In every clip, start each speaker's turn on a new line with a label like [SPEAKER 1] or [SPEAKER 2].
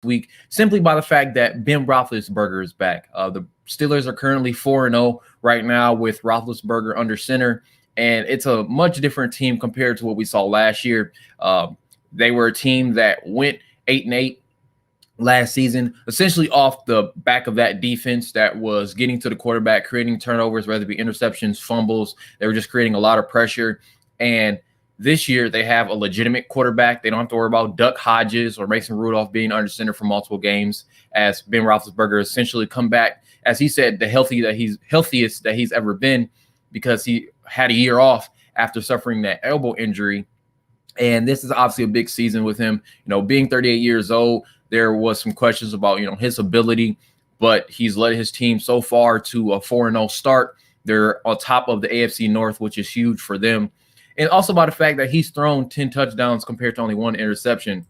[SPEAKER 1] week simply by the fact that Ben Roethlisberger is back. The Steelers are currently 4-0 right now with Roethlisberger under center, and it's a much different team compared to what we saw last year. They were a team that went 8-8 last season, essentially off the back of that defense that was getting to the quarterback, creating turnovers, whether it be interceptions, fumbles. They were just creating a lot of pressure. And this year, they have a legitimate quarterback. They don't have to worry about Duck Hodges or Mason Rudolph being under center for multiple games, as Ben Roethlisberger essentially come back, as he said, the healthiest that he's ever been, because he had a year off after suffering that elbow injury. And this is obviously a big season with him. Being 38 years old, there was some questions about, his ability, but he's led his team so far to a 4-0 start. They're on top of the AFC North, which is huge for them. And also by the fact that he's thrown 10 touchdowns compared to only one interception.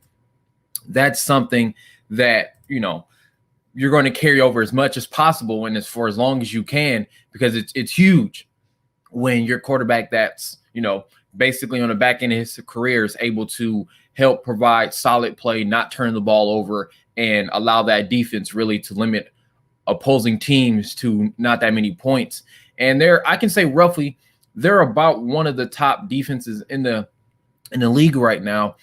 [SPEAKER 1] That's something that, you're going to carry over as much as possible and for as long as you can, because it's huge when your quarterback that's, basically on the back end of his career is able to help provide solid play, not turn the ball over, and allow that defense really to limit opposing teams to not that many points. And I can say roughly, they're about one of the top defenses in the league right now,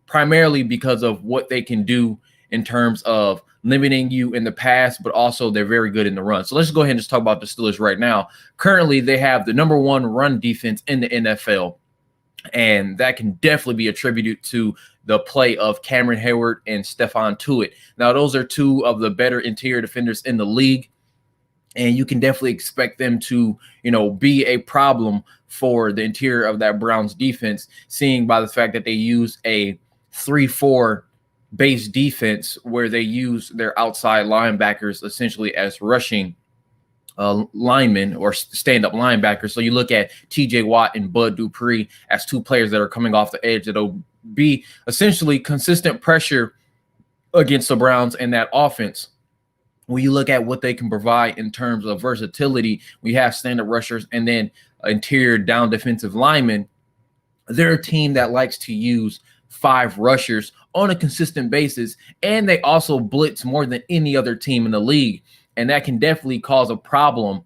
[SPEAKER 1] primarily because of what they can do in terms of limiting you in the pass, but also they're very good in the run. So let's go ahead and just talk about the Steelers right now. Currently, they have the number one run defense in the NFL, and that can definitely be attributed to the play of Cameron Hayward and Stephon Tuitt. Now, those are two of the better interior defenders in the league, and you can definitely expect them to, be a problem for the interior of that Browns defense, seeing by the fact that they use a 3-4 base defense where they use their outside linebackers essentially as rushing linemen or stand-up linebackers. So you look at TJ Watt and Bud Dupree as two players that are coming off the edge that'll be essentially consistent pressure against the Browns in that offense. When you look at what they can provide in terms of versatility, we have stand-up rushers and then interior down defensive linemen. They're a team that likes to use 5 rushers on a consistent basis, and they also blitz more than any other team in the league, and that can definitely cause a problem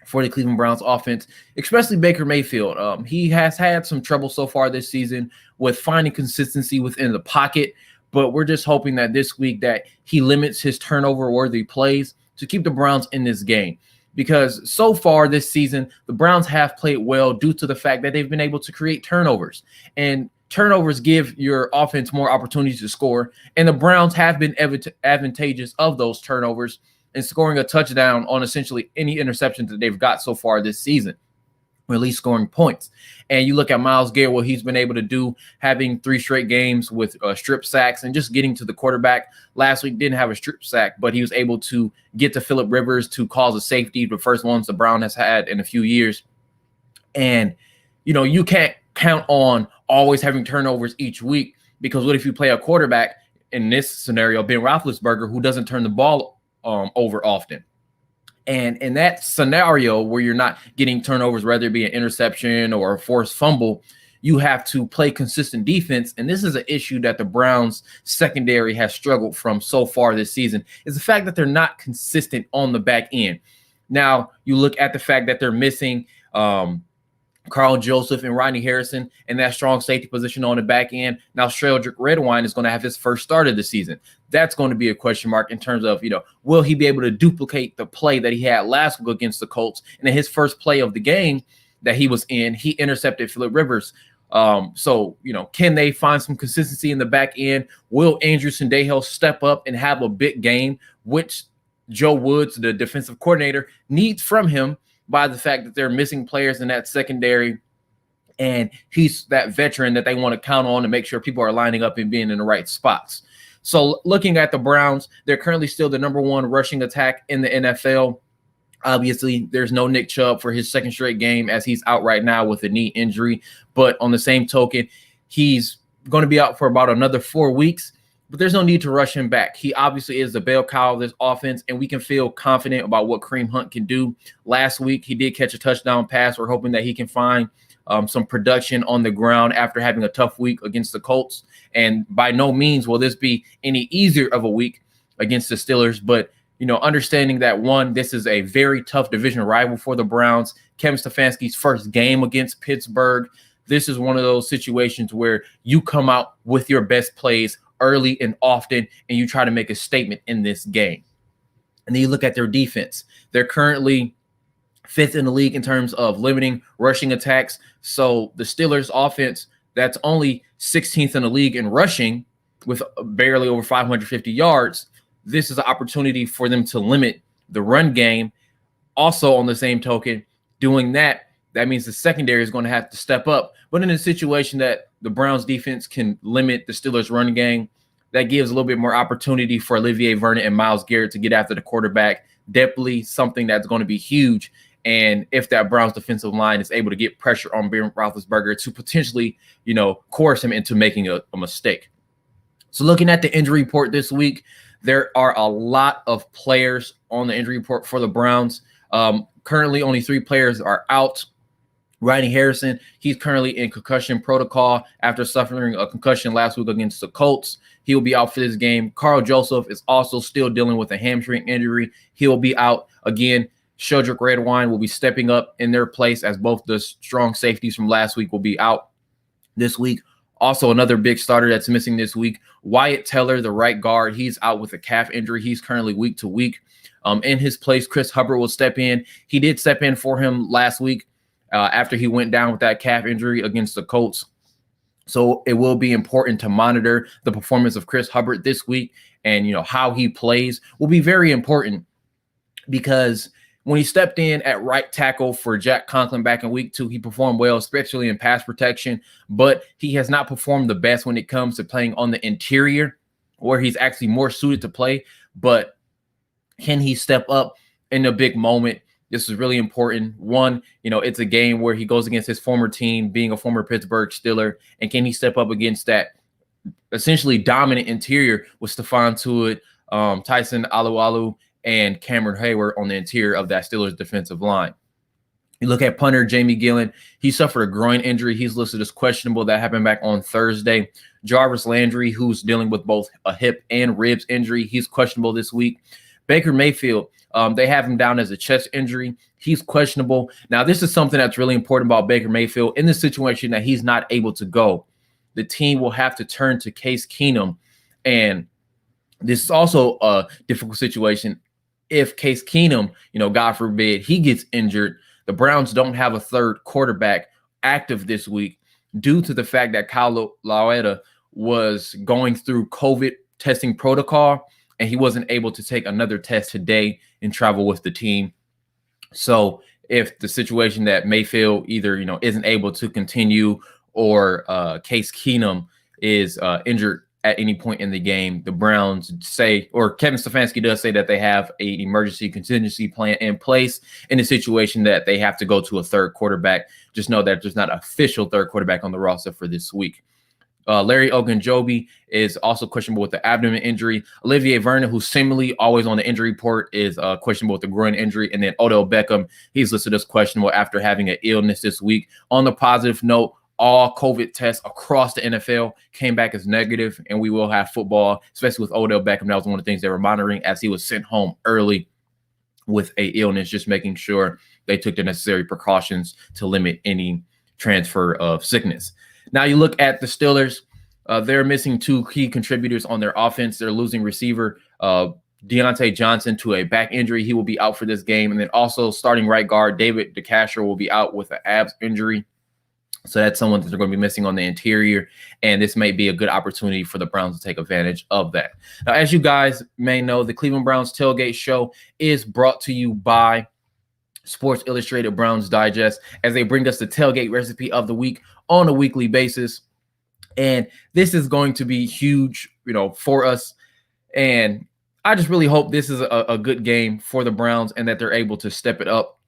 [SPEAKER 1] for the Cleveland Browns offense, especially Baker Mayfield. He has had some trouble so far this season with finding consistency within the pocket, but we're just hoping that this week that he limits his turnover-worthy plays to keep the Browns in this game. Because so far this season, the Browns have played well due to the fact that they've been able to create turnovers. And turnovers give your offense more opportunities to score, and the Browns have been advantageous of those turnovers and scoring a touchdown on essentially any interception that they've got so far this season, or at least scoring points. And you look at Myles Garrett, what he's been able to do, having 3 straight games with strip sacks and just getting to the quarterback. Last week didn't have a strip sack, but he was able to get to Phillip Rivers to cause a safety, the first ones the Brown has had in a few years. And, you can't count on always having turnovers each week, because what if you play a quarterback, in this scenario, Ben Roethlisberger, who doesn't turn the ball over often? And in that scenario where you're not getting turnovers, whether it be an interception or a forced fumble, you have to play consistent defense. And this is an issue that the Browns secondary has struggled from so far this season, is the fact that they're not consistent on the back end. Now, you look at the fact that they're missing Carl Joseph and Rodney Harrison in that strong safety position on the back end. Now, Sheldrick Redwine is going to have his first start of the season. That's going to be a question mark in terms of, will he be able to duplicate the play that he had last week against the Colts? And in his first play of the game that he was in, he intercepted Phillip Rivers. So, can they find some consistency in the back end? Will Andrew Sendejo step up and have a big game, which Joe Woods, the defensive coordinator, needs from him, by the fact that they're missing players in that secondary, and he's that veteran that they want to count on to make sure people are lining up and being in the right spots. So looking at the Browns, they're currently still the number 1 rushing attack in the NFL. Obviously, there's no Nick Chubb for his second straight game, as he's out right now with a knee injury. But on the same token, he's going to be out for about another 4 weeks. But there's no need to rush him back. He obviously is the bell cow of this offense, and we can feel confident about what Kareem Hunt can do. Last week, he did catch a touchdown pass. We're hoping that he can find some production on the ground after having a tough week against the Colts. And by no means will this be any easier of a week against the Steelers, but understanding that, one, this is a very tough division rival for the Browns. Kevin Stefanski's first game against Pittsburgh. This is one of those situations where you come out with your best plays early and often, and you try to make a statement in this game. And then you look at their defense. They're currently 5th in the league in terms of limiting rushing attacks. So the Steelers offense, that's only 16th in the league in rushing with barely over 550 yards. This is an opportunity for them to limit the run game. Also, on the same token, doing that means the secondary is going to have to step up. But in a situation that the Browns defense can limit the Steelers run game, that gives a little bit more opportunity for Olivier Vernon and Myles Garrett to get after the quarterback. Definitely something that's going to be huge. And if that Browns defensive line is able to get pressure on Ben Roethlisberger to potentially, coerce him into making a mistake. So looking at the injury report this week, there are a lot of players on the injury report for the Browns. Currently, only 3 players are out. Ronnie Harrison, he's currently in concussion protocol after suffering a concussion last week against the Colts. He will be out for this game. Carl Joseph is also still dealing with a hamstring injury. He will be out again. Sheldrick Redwine will be stepping up in their place, as both the strong safeties from last week will be out this week. Also, another big starter that's missing this week, Wyatt Teller, the right guard. He's out with a calf injury. He's currently week to week. In his place, Chris Hubbard will step in. He did step in for him last week after he went down with that calf injury against the Colts. So it will be important to monitor the performance of Chris Hubbard this week, and how he plays will be very important, because when he stepped in at right tackle for Jack Conklin back in week 2, he performed well, especially in pass protection, but he has not performed the best when it comes to playing on the interior, where he's actually more suited to play. But can he step up in a big moment? This is really important. One, it's a game where he goes against his former team, being a former Pittsburgh Steeler, and can he step up against that essentially dominant interior with Stephon Tuitt, Tyson Alualu, and Cameron Hayward on the interior of that Steelers defensive line. You look at punter Jamie Gillen. He suffered a groin injury. He's listed as questionable. That happened back on Thursday. Jarvis Landry, who's dealing with both a hip and ribs injury, he's questionable this week. Baker Mayfield, they have him down as a chest injury. He's questionable. Now, this is something that's really important about Baker Mayfield. In the situation that he's not able to go, the team will have to turn to Case Keenum. And this is also a difficult situation. If Case Keenum, God forbid, he gets injured, the Browns don't have a third quarterback active this week due to the fact that Kyle Lauletta was going through COVID testing protocol, and he wasn't able to take another test today and travel with the team. So if the situation that Mayfield either, isn't able to continue, or Case Keenum is injured at any point in the game, the Browns say, or Kevin Stefanski does say, that they have an emergency contingency plan in place in a situation that they have to go to a third quarterback. Just know that there's not an official third quarterback on the roster for this week. Larry Ogunjobi is also questionable with the abdomen injury. Olivier Vernon, who's seemingly always on the injury report, is questionable with the groin injury. And then Odell Beckham, he's listed as questionable after having an illness this week. On the positive note, all COVID tests across the NFL came back as negative, and we will have football, especially with Odell Beckham. That was one of the things they were monitoring, as he was sent home early with a illness, just making sure they took the necessary precautions to limit any transfer of sickness. Now you look at the Steelers, they're missing 2 key contributors on their offense. They're losing receiver Deontay Johnson to a back injury. He will be out for this game. And then also starting right guard David DeCastro will be out with an abs injury. So that's someone that they're going to be missing on the interior, and this may be a good opportunity for the Browns to take advantage of that. Now, as you guys may know, the Cleveland Browns Tailgate Show is brought to you by Sports Illustrated Browns Digest, as they bring us the tailgate recipe of the week on a weekly basis. And this is going to be huge, for us. And I just really hope this is a good game for the Browns, and that they're able to step it up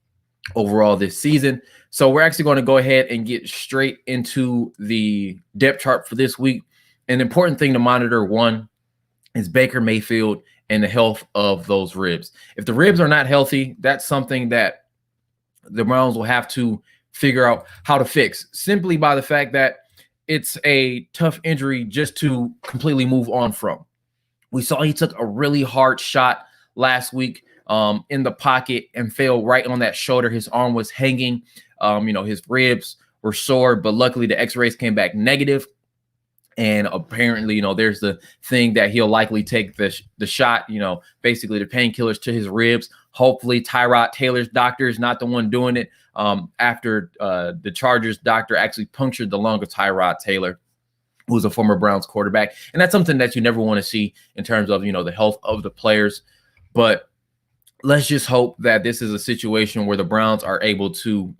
[SPEAKER 1] overall this season. So we're actually going to go ahead and get straight into the depth chart for this week. An important thing to monitor, one, is Baker Mayfield and the health of those ribs. If the ribs are not healthy, that's something that the Browns will have to figure out how to fix, simply by the fact that it's a tough injury just to completely move on from. We saw he took a really hard shot last week in the pocket and fell right on that shoulder. His arm was hanging. His ribs were sore, but luckily the x-rays came back negative. And apparently, there's the thing that he'll likely take the shot, basically the painkillers to his ribs. Hopefully Tyrod Taylor's doctor is not the one doing it after the Chargers doctor actually punctured the lung of Tyrod Taylor, who's a former Browns quarterback. And that's something that you never want to see in terms of, the health of the players. But let's just hope that this is a situation where the Browns are able to,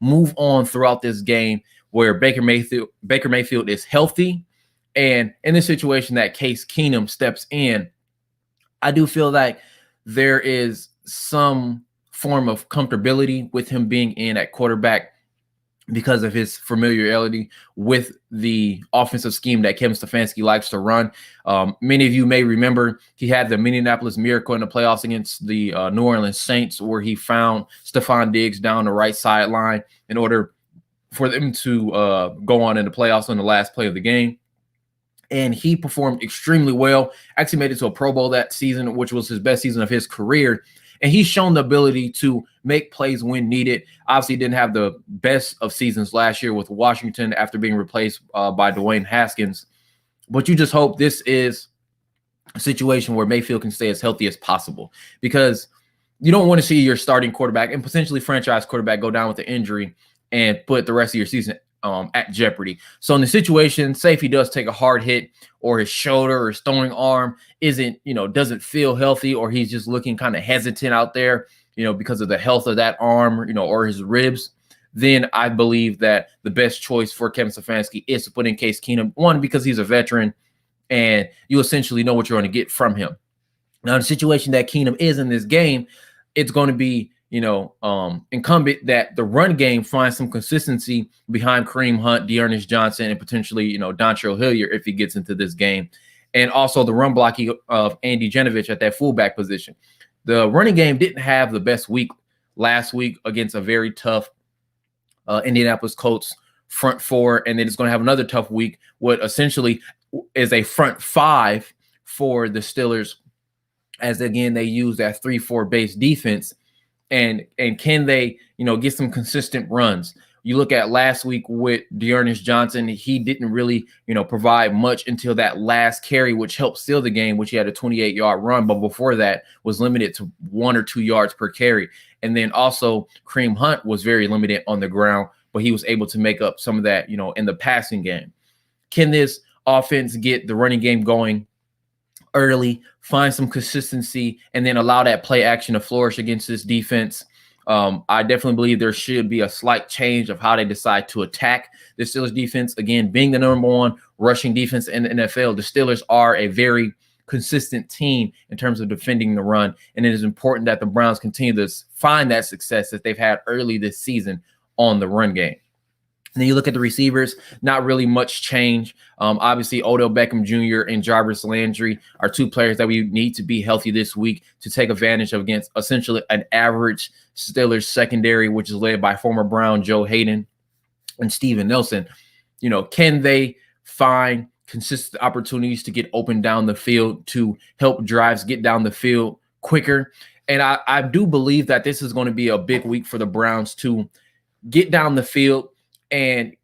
[SPEAKER 1] move on throughout this game, where Baker Mayfield is healthy. And in this situation that Case Keenum steps in, I do feel like there is some form of comfortability with him being in at quarterback because of his familiarity with the offensive scheme that Kevin Stefanski likes to run. Many of you may remember he had the Minneapolis Miracle in the playoffs against the New Orleans Saints, where he found Stephon Diggs down the right sideline in order for them to go on in the playoffs on the last play of the game. And he performed extremely well, actually made it to a Pro Bowl that season, which was his best season of his career. And he's shown the ability to make plays when needed. Obviously, didn't have the best of seasons last year with Washington after being replaced by Dwayne Haskins. But you just hope this is a situation where Mayfield can stay as healthy as possible, because you don't want to see your starting quarterback and potentially franchise quarterback go down with an injury and put the rest of your season at jeopardy. So in the situation, say if he does take a hard hit, or his shoulder or his throwing arm doesn't feel healthy, or he's just looking kind of hesitant out there, because of the health of that arm, or his ribs, then I believe that the best choice for Kevin Stefanski is to put in Case Keenum, one, because he's a veteran and you essentially know what you're going to get from him. Now, the situation that Keenum is in this game, it's going to be incumbent that the run game finds some consistency behind Kareem Hunt, Dearness Johnson, and potentially, Dontrell Hilliard if he gets into this game. And also the run blocking of Andy Janovich at that fullback position. The running game didn't have the best week last week against a very tough Indianapolis Colts front four. And then it's going to have another tough week, what essentially is a front five for the Steelers, as again, they use that 3-4 base defense. And can they, get some consistent runs? You look at last week with Dearness Johnson, he didn't really, provide much until that last carry, which helped seal the game, which he had a 28-yard run. But before that was limited to 1 or 2 yards per carry. And then also Kareem Hunt was very limited on the ground, but he was able to make up some of that, in the passing game. Can this offense get the running game going early, find some consistency, and then allow that play action to flourish against this defense? I definitely believe there should be a slight change of how they decide to attack the Steelers defense. Again, being the number one rushing defense in the NFL, the Steelers are a very consistent team in terms of defending the run. And it is important that the Browns continue to find that success that they've had early this season on the run game. And then you look at the receivers, not really much change. Obviously, Odell Beckham Jr. and Jarvis Landry are two players that we need to be healthy this week to take advantage of against essentially an average Steelers secondary, which is led by former Brown Joe Hayden and Steven Nelson. Can they find consistent opportunities to get open down the field to help drives get down the field quicker? And I do believe that this is going to be a big week for the Browns to get down the field and,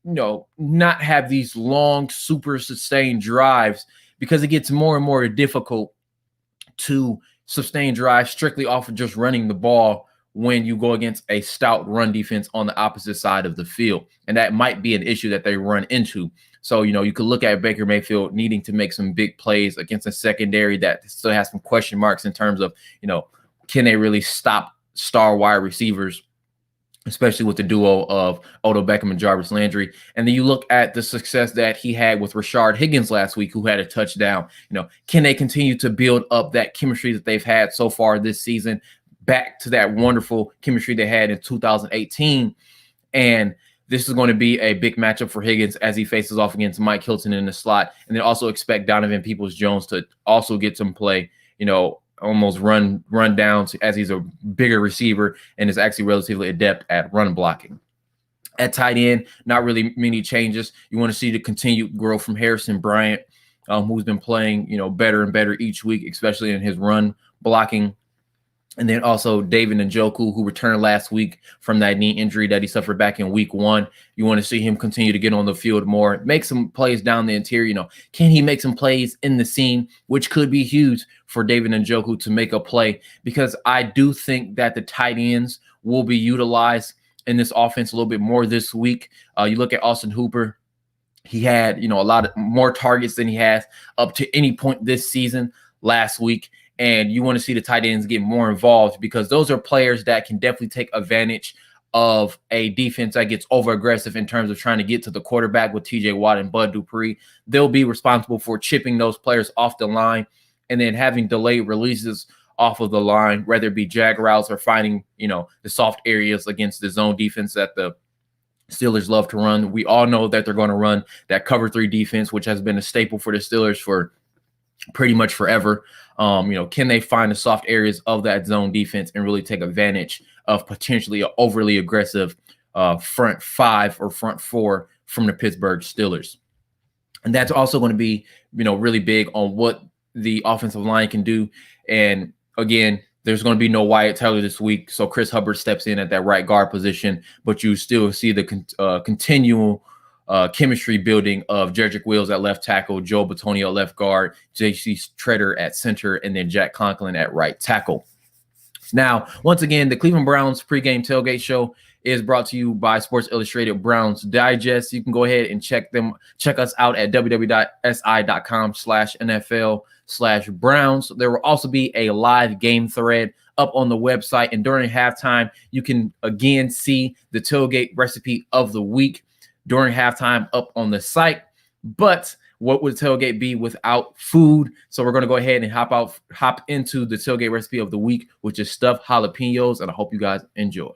[SPEAKER 1] not have these long, super sustained drives, because it gets more and more difficult to sustain drives strictly off of just running the ball when you go against a stout run defense on the opposite side of the field. And that might be an issue that they run into. So, you could look at Baker Mayfield needing to make some big plays against a secondary that still has some question marks in terms of, can they really stop star wide receivers, especially with the duo of Odell Beckham and Jarvis Landry. And then you look at the success that he had with Rashard Higgins last week, who had a touchdown. Can they continue to build up that chemistry that they've had so far this season back to that wonderful chemistry they had in 2018? And this is going to be a big matchup for Higgins as he faces off against Mike Hilton in the slot. And then also expect Donovan Peoples-Jones to also get some play, almost run downs, as he's a bigger receiver and is actually relatively adept at run blocking. At tight end, not really many changes. You want to see the continued growth from Harrison Bryant, who's been playing, better and better each week, especially in his run blocking. And then also David Njoku, who returned last week from that knee injury that he suffered back in week 1. You want to see him continue to get on the field more, make some plays down the interior. Can he make some plays in the seam, which could be huge for David Njoku to make a play, because I do think that the tight ends will be utilized in this offense a little bit more this week. You look at Austin Hooper. He had, a lot of more targets than he has up to any point this season last week. And you want to see the tight ends get more involved, because those are players that can definitely take advantage of a defense that gets over aggressive in terms of trying to get to the quarterback with TJ Watt and Bud Dupree. They'll be responsible for chipping those players off the line and then having delayed releases off of the line, whether it be jag routes or finding, the soft areas against the zone defense that the Steelers love to run. We all know that they're going to run that cover 3 defense, which has been a staple for the Steelers for pretty much forever. Can they find the soft areas of that zone defense and really take advantage of potentially an overly aggressive front 5 or front 4 from the Pittsburgh Steelers? And that's also going to be, really big on what the offensive line can do. And again, there's going to be no Wyatt Teller this week, so Chris Hubbard steps in at that right guard position, but you still see the continual chemistry building of Jedrick Wills at left tackle, Joe Bitonio at left guard, J.C. Treader at center, and then Jack Conklin at right tackle. Now, once again, the Cleveland Browns pregame tailgate show is brought to you by Sports Illustrated Browns Digest. You can go ahead and check us out at www.si.com/NFL/Browns. There will also be a live game thread up on the website, and during halftime, you can again see the tailgate recipe of the week during halftime up on the site. But what would tailgate be without food? So we're going to go ahead and hop into the tailgate recipe of the week, which is stuffed jalapenos, and I hope you guys enjoy.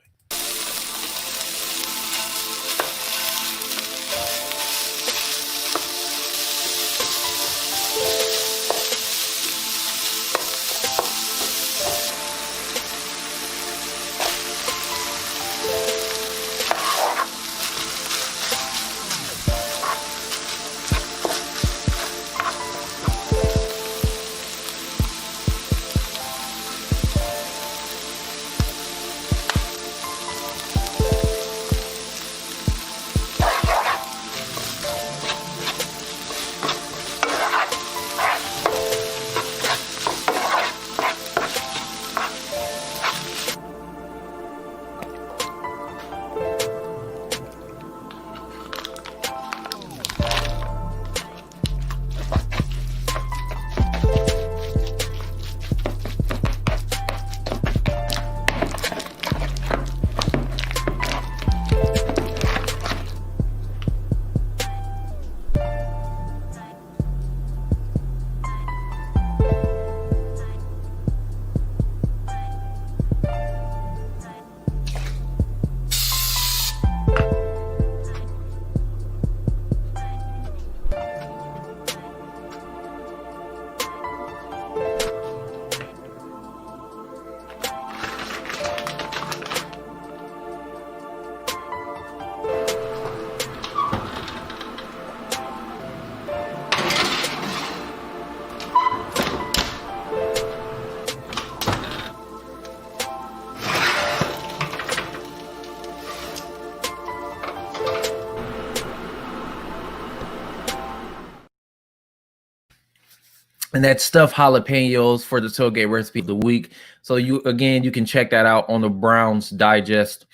[SPEAKER 1] And that's stuffed jalapenos for the tailgate recipe of the week. So you can check that out on the Browns Digest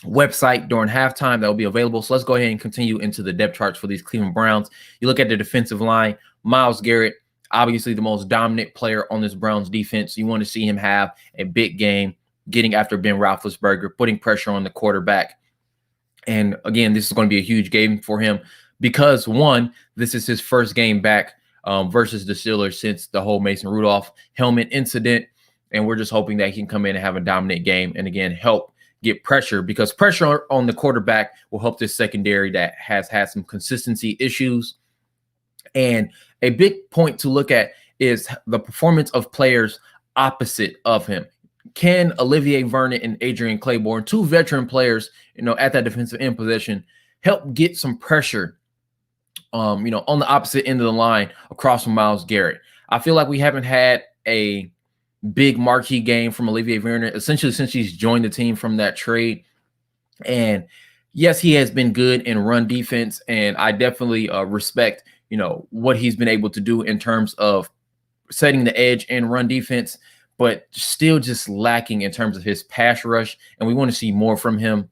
[SPEAKER 1] website during halftime. That will be available. So let's go ahead and continue into the depth charts for these Cleveland Browns. You look at the defensive line, Myles Garrett, obviously the most dominant player on this Browns defense. You want to see him have a big game, getting after Ben Roethlisberger, putting pressure on the quarterback. And again, this is going to be a huge game for him because, one, this is his first game back versus the Steelers since the whole Mason Rudolph helmet incident. And we're just hoping that he can come in and have a dominant game and, again, help get pressure, because pressure on the quarterback will help this secondary that has had some consistency issues. And a big point to look at is the performance of players opposite of him. can Olivier Vernon and Adrian Claiborne, two veteran players, at that defensive end position, help get some pressure, on the opposite end of the line across from Myles Garrett? I feel like we haven't had a big marquee game from Olivier Vernon, essentially since he's joined the team from that trade. And yes, he has been good in run defense, and I definitely respect, what he's been able to do in terms of setting the edge and run defense, but still just lacking in terms of his pass rush, and we want to see more from him.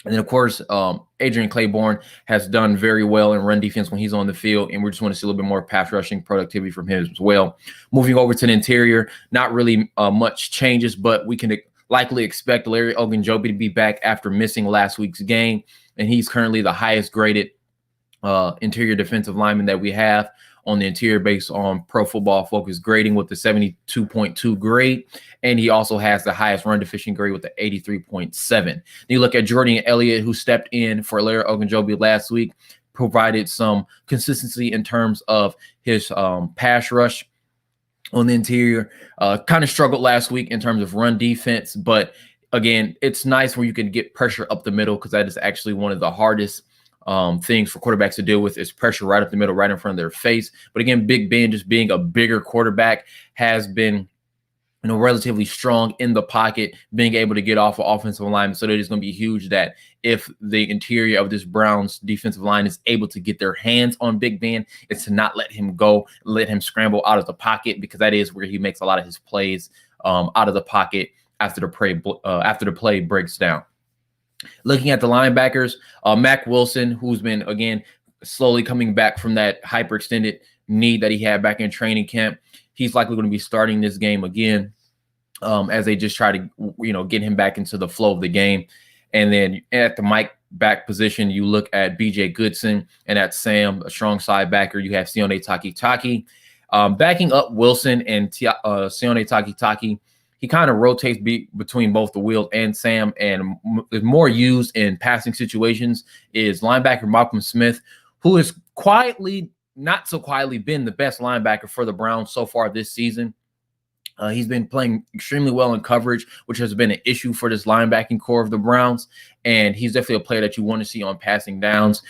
[SPEAKER 1] And then, of course, Adrian Claiborne has done very well in run defense when he's on the field, and we just want to see a little bit more pass rushing productivity from him as well. Moving over to the interior, not really much changes, but we can likely expect Larry Ogunjobi to be back after missing last week's game, and he's currently the highest graded interior defensive lineman that we have on the interior based on Pro Football Focus grading with the 72.2 grade. And he also has the highest run deficient grade with the 83.7. Then you look at Jordan Elliott, who stepped in for Larry Ogunjobi last week, provided some consistency in terms of his pass rush on the interior. Kind of struggled last week in terms of run defense, but again, it's nice when you can get pressure up the middle, because that is actually one of the hardest things for quarterbacks to deal with, is pressure right up the middle, right in front of their face. But again, Big Ben, just being a bigger quarterback, has been relatively strong in the pocket, being able to get off of offensive linemen. So that is going to be huge that if the interior of this Browns defensive line is able to get their hands on Big Ben, it's to not let him go, let him scramble out of the pocket, because that is where he makes a lot of his plays out of the pocket after the play breaks down. Looking at the linebackers, Mack Wilson, who's been, again, slowly coming back from that hyperextended knee that he had back in training camp, he's likely going to be starting this game again as they just try to, get him back into the flow of the game. And then at the Mike back position, you look at BJ Goodson, and at Sam, a strong side backer, you have Sione Takitaki. Backing up Wilson and Sione Takitaki, he kind of rotates between both the Will and Sam, and is more used in passing situations, is linebacker Malcolm Smith, who is not so quietly been the best linebacker for the Browns so far this season. He's been playing extremely well in coverage, which has been an issue for this linebacking core of the Browns, and he's definitely a player that you want to see on passing downs.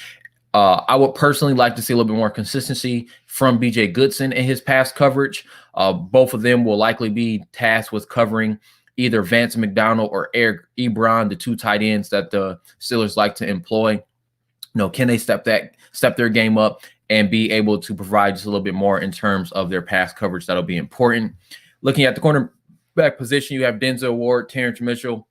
[SPEAKER 1] I would personally like to see a little bit more consistency from BJ Goodson in his pass coverage. Both of them will likely be tasked with covering either Vance McDonald or Eric Ebron, the two tight ends that the Steelers like to employ. Can they step their game up and be able to provide just a little bit more in terms of their pass coverage? That'll be important. Looking at the cornerback position, you have Denzel Ward, Terrence Mitchell,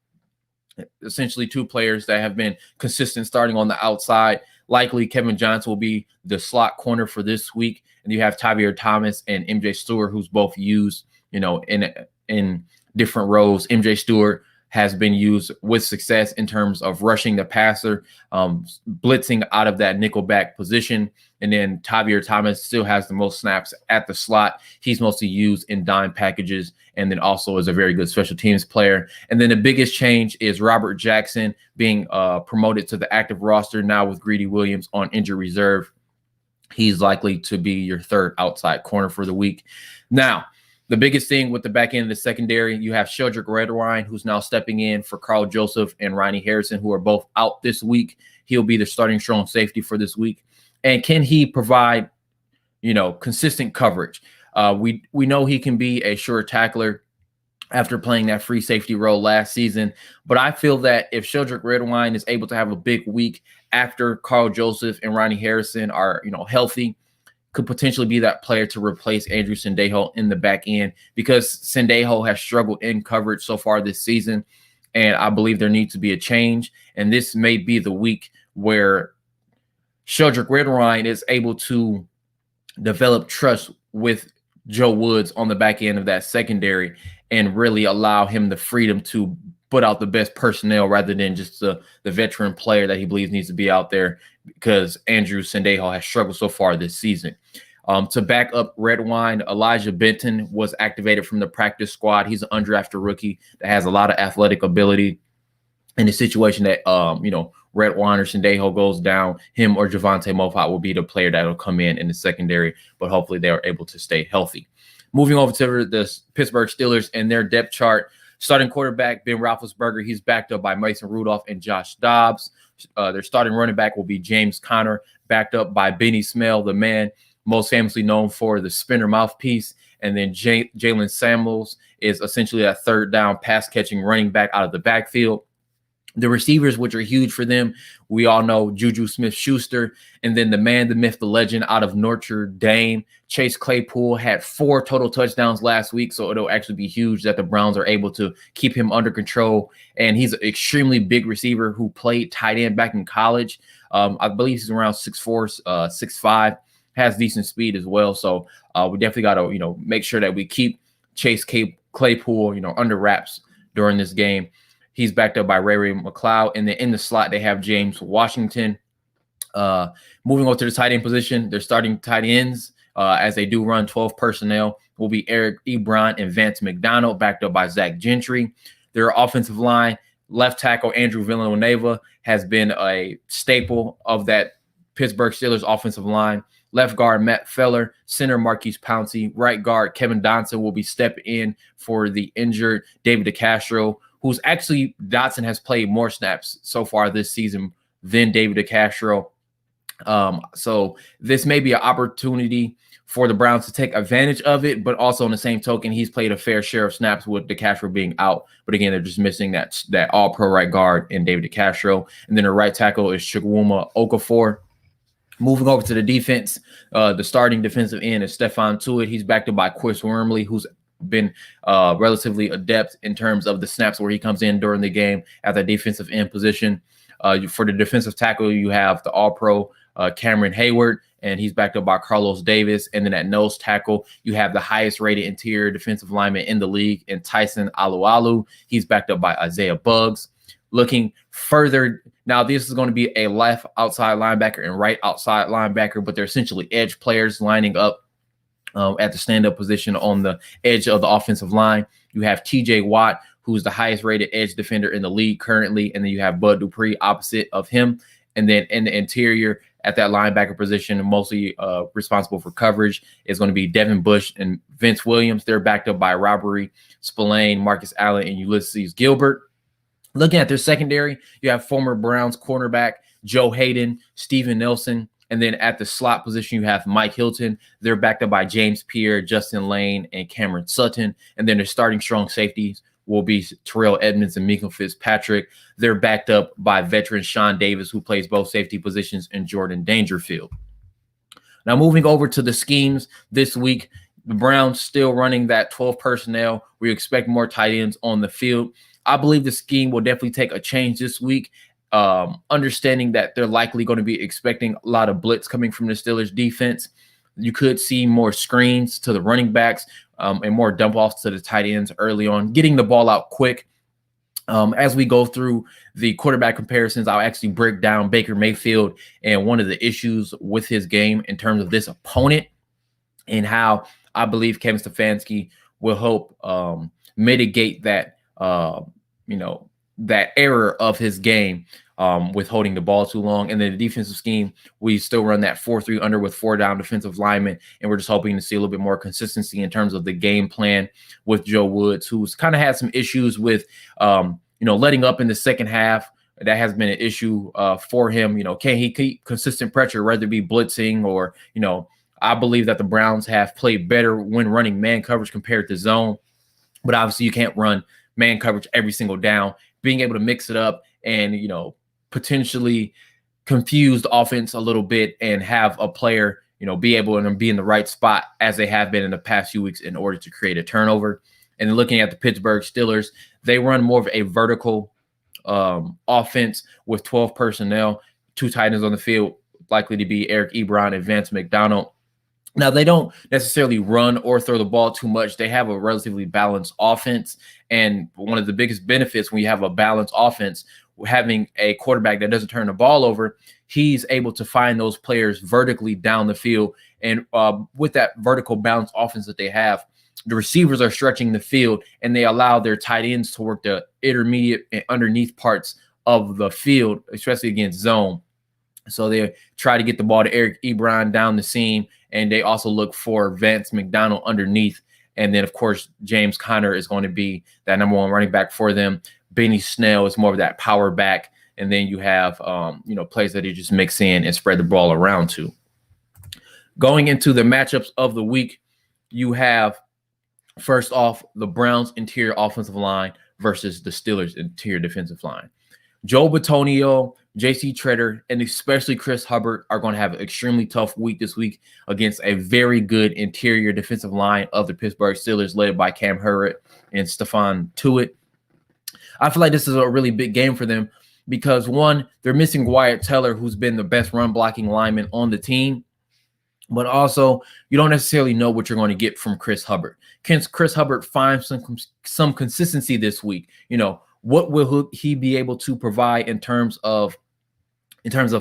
[SPEAKER 1] essentially two players that have been consistent starting on the outside. Likely Kevin Johnson will be the slot corner for this week. And you have Tavierre Thomas and MJ Stewart, who's both used, in different roles. MJ Stewart has been used with success in terms of rushing the passer, blitzing out of that nickelback position. And then Tavierre Thomas still has the most snaps at the slot. He's mostly used in dime packages, and then also is a very good special teams player. And then the biggest change is Robert Jackson being promoted to the active roster now with Greedy Williams on injured reserve. He's likely to be your third outside corner for the week. Now, the biggest thing with the back end of the secondary, you have Sheldrick Redwine, who's now stepping in for Carl Joseph and Ronnie Harrison, who are both out this week. He'll be the starting strong safety for this week. And can he provide, consistent coverage? We know he can be a sure tackler after playing that free safety role last season. But I feel that if Sheldrick Redwine is able to have a big week after Carl Joseph and Ronnie Harrison are, healthy, could potentially be that player to replace Andrew Sendejo in the back end, because Sendejo has struggled in coverage so far this season. And I believe there needs to be a change. And this may be the week where Sheldrick Redwine is able to develop trust with Joe Woods on the back end of that secondary and really allow him the freedom to put out the best personnel rather than just the veteran player that he believes needs to be out there, because Andrew Sendejo has struggled so far this season. To back up Redwine, Elijah Benton was activated from the practice squad. He's an undrafted rookie that has a lot of athletic ability. In the situation that, Redwine or Sendejo goes down, him or Javante Mofat will be the player that will come in the secondary, but hopefully they are able to stay healthy. Moving over to the Pittsburgh Steelers and their depth chart, Starting quarterback, Ben Roethlisberger, he's backed up by Mason Rudolph and Josh Dobbs. Their starting running back will be James Conner, backed up by Benny Snell, the man most famously known for the spinner mouthpiece. And then Jalen Samuels is essentially a third down pass catching running back out of the backfield. The receivers, which are huge for them, we all know Juju Smith-Schuster, and then the man, the myth, the legend out of Notre Dame, Chase Claypool, had 4 total touchdowns last week, so it'll actually be huge that the Browns are able to keep him under control. And he's an extremely big receiver who played tight end back in college. I believe he's around 6'4", 6'5", has decent speed as well. So we definitely got to, make sure that we keep Chase Claypool, under wraps during this game. He's backed up by Ray McLeod. And then in the slot, they have James Washington. Moving over to the tight end position, they're starting tight ends as they do run 12 personnel will be Eric Ebron and Vance McDonald, backed up by Zach Gentry. Their offensive line, left tackle Andrew Villanueva has been a staple of that Pittsburgh Steelers offensive line. Left guard Matt Feller, center Marquise Pouncey, right guard Kevin Dotson will be stepping in for the injured David DeCastro, who's actually Dotson has played more snaps so far this season than David DeCastro. So this may be an opportunity for the Browns to take advantage of it, but also on the same token, he's played a fair share of snaps with DeCastro being out. But again, they're just missing that all-pro right guard in David DeCastro. And then the right tackle is Chukwuma Okafor. Moving over to the defense, the starting defensive end is Stephon Tuitt. He's backed up by Chris Wormley, who's been relatively adept in terms of the snaps where he comes in during the game at the defensive end position. For the defensive tackle, you have the all-pro Cameron Hayward, and he's backed up by Carlos Davis. And then at nose tackle, you have the highest-rated interior defensive lineman in the league, and Tyson Alualu. He's backed up by Isaiah Buggs. Looking further, now this is going to be a left outside linebacker and right outside linebacker, but they're essentially edge players lining up at the stand-up position on the edge of the offensive line. You have TJ Watt, who's the highest-rated edge defender in the league currently, and then you have Bud Dupree opposite of him. And then in the interior at that linebacker position, mostly responsible for coverage, is going to be Devin Bush and Vince Williams. They're backed up by Robert Spillane, Marcus Allen, and Ulysses Gilbert. Looking at their secondary, you have former Browns cornerback Joe Hayden, Steven Nelson, and then at the slot position, you have Mike Hilton. They're backed up by James Pierre, Justin Lane, and Cameron Sutton. And then their starting strong safeties will be Terrell Edmonds and Mika Fitzpatrick. They're backed up by veteran Sean Davis, who plays both safety positions, and Jordan Dangerfield. Now, moving over to the schemes this week, the Browns still running that 12 personnel. We expect more tight ends on the field. I believe the scheme will definitely take a change this week, understanding that they're likely going to be expecting a lot of blitz coming from the Steelers defense. You could see more screens to the running backs and more dump-offs to the tight ends early on, getting the ball out quick. As we go through the quarterback comparisons, I'll actually break down Baker Mayfield and one of the issues with his game in terms of this opponent and how I believe Kevin Stefanski will help mitigate that that error of his game with holding the ball too long. And then the defensive scheme, we still run that 4-3 under with 4 down defensive linemen. And we're just hoping to see a little bit more consistency in terms of the game plan with Joe Woods, who's kind of had some issues with, letting up in the second half. That has been an issue for him. Can he keep consistent pressure, whether it be blitzing or, I believe that the Browns have played better when running man coverage compared to zone. But obviously you can't run man coverage every single down. Being able to mix it up and, potentially confuse the offense a little bit and have a player, be able to be in the right spot as they have been in the past few weeks in order to create a turnover. And looking at the Pittsburgh Steelers, they run more of a vertical offense with 12 personnel, 2 tight ends on the field, likely to be Eric Ebron and Vance McDonald. Now, they don't necessarily run or throw the ball too much. They have a relatively balanced offense. And one of the biggest benefits when you have a balanced offense, having a quarterback that doesn't turn the ball over, he's able to find those players vertically down the field. And with that vertical balanced offense that they have, the receivers are stretching the field, and they allow their tight ends to work the intermediate and underneath parts of the field, especially against zone. So they try to get the ball to Eric Ebron down the seam, and they also look for Vance McDonald underneath. And then, of course, James Conner is going to be that number one running back for them. Benny Snell is more of that power back. And then you have, plays that you just mix in and spread the ball around to. Going into the matchups of the week, you have, first off, the Browns' interior offensive line versus the Steelers' interior defensive line. Joe Bitonio, J.C. Treader, and especially Chris Hubbard are going to have an extremely tough week this week against a very good interior defensive line of the Pittsburgh Steelers, led by Cam Heyward and Stephon Tuitt. I feel like this is a really big game for them because, one, they're missing Wyatt Teller, who's been the best run-blocking lineman on the team. But also, you don't necessarily know what you're going to get from Chris Hubbard. Can Chris Hubbard find some consistency this week? What will he be able to provide in terms of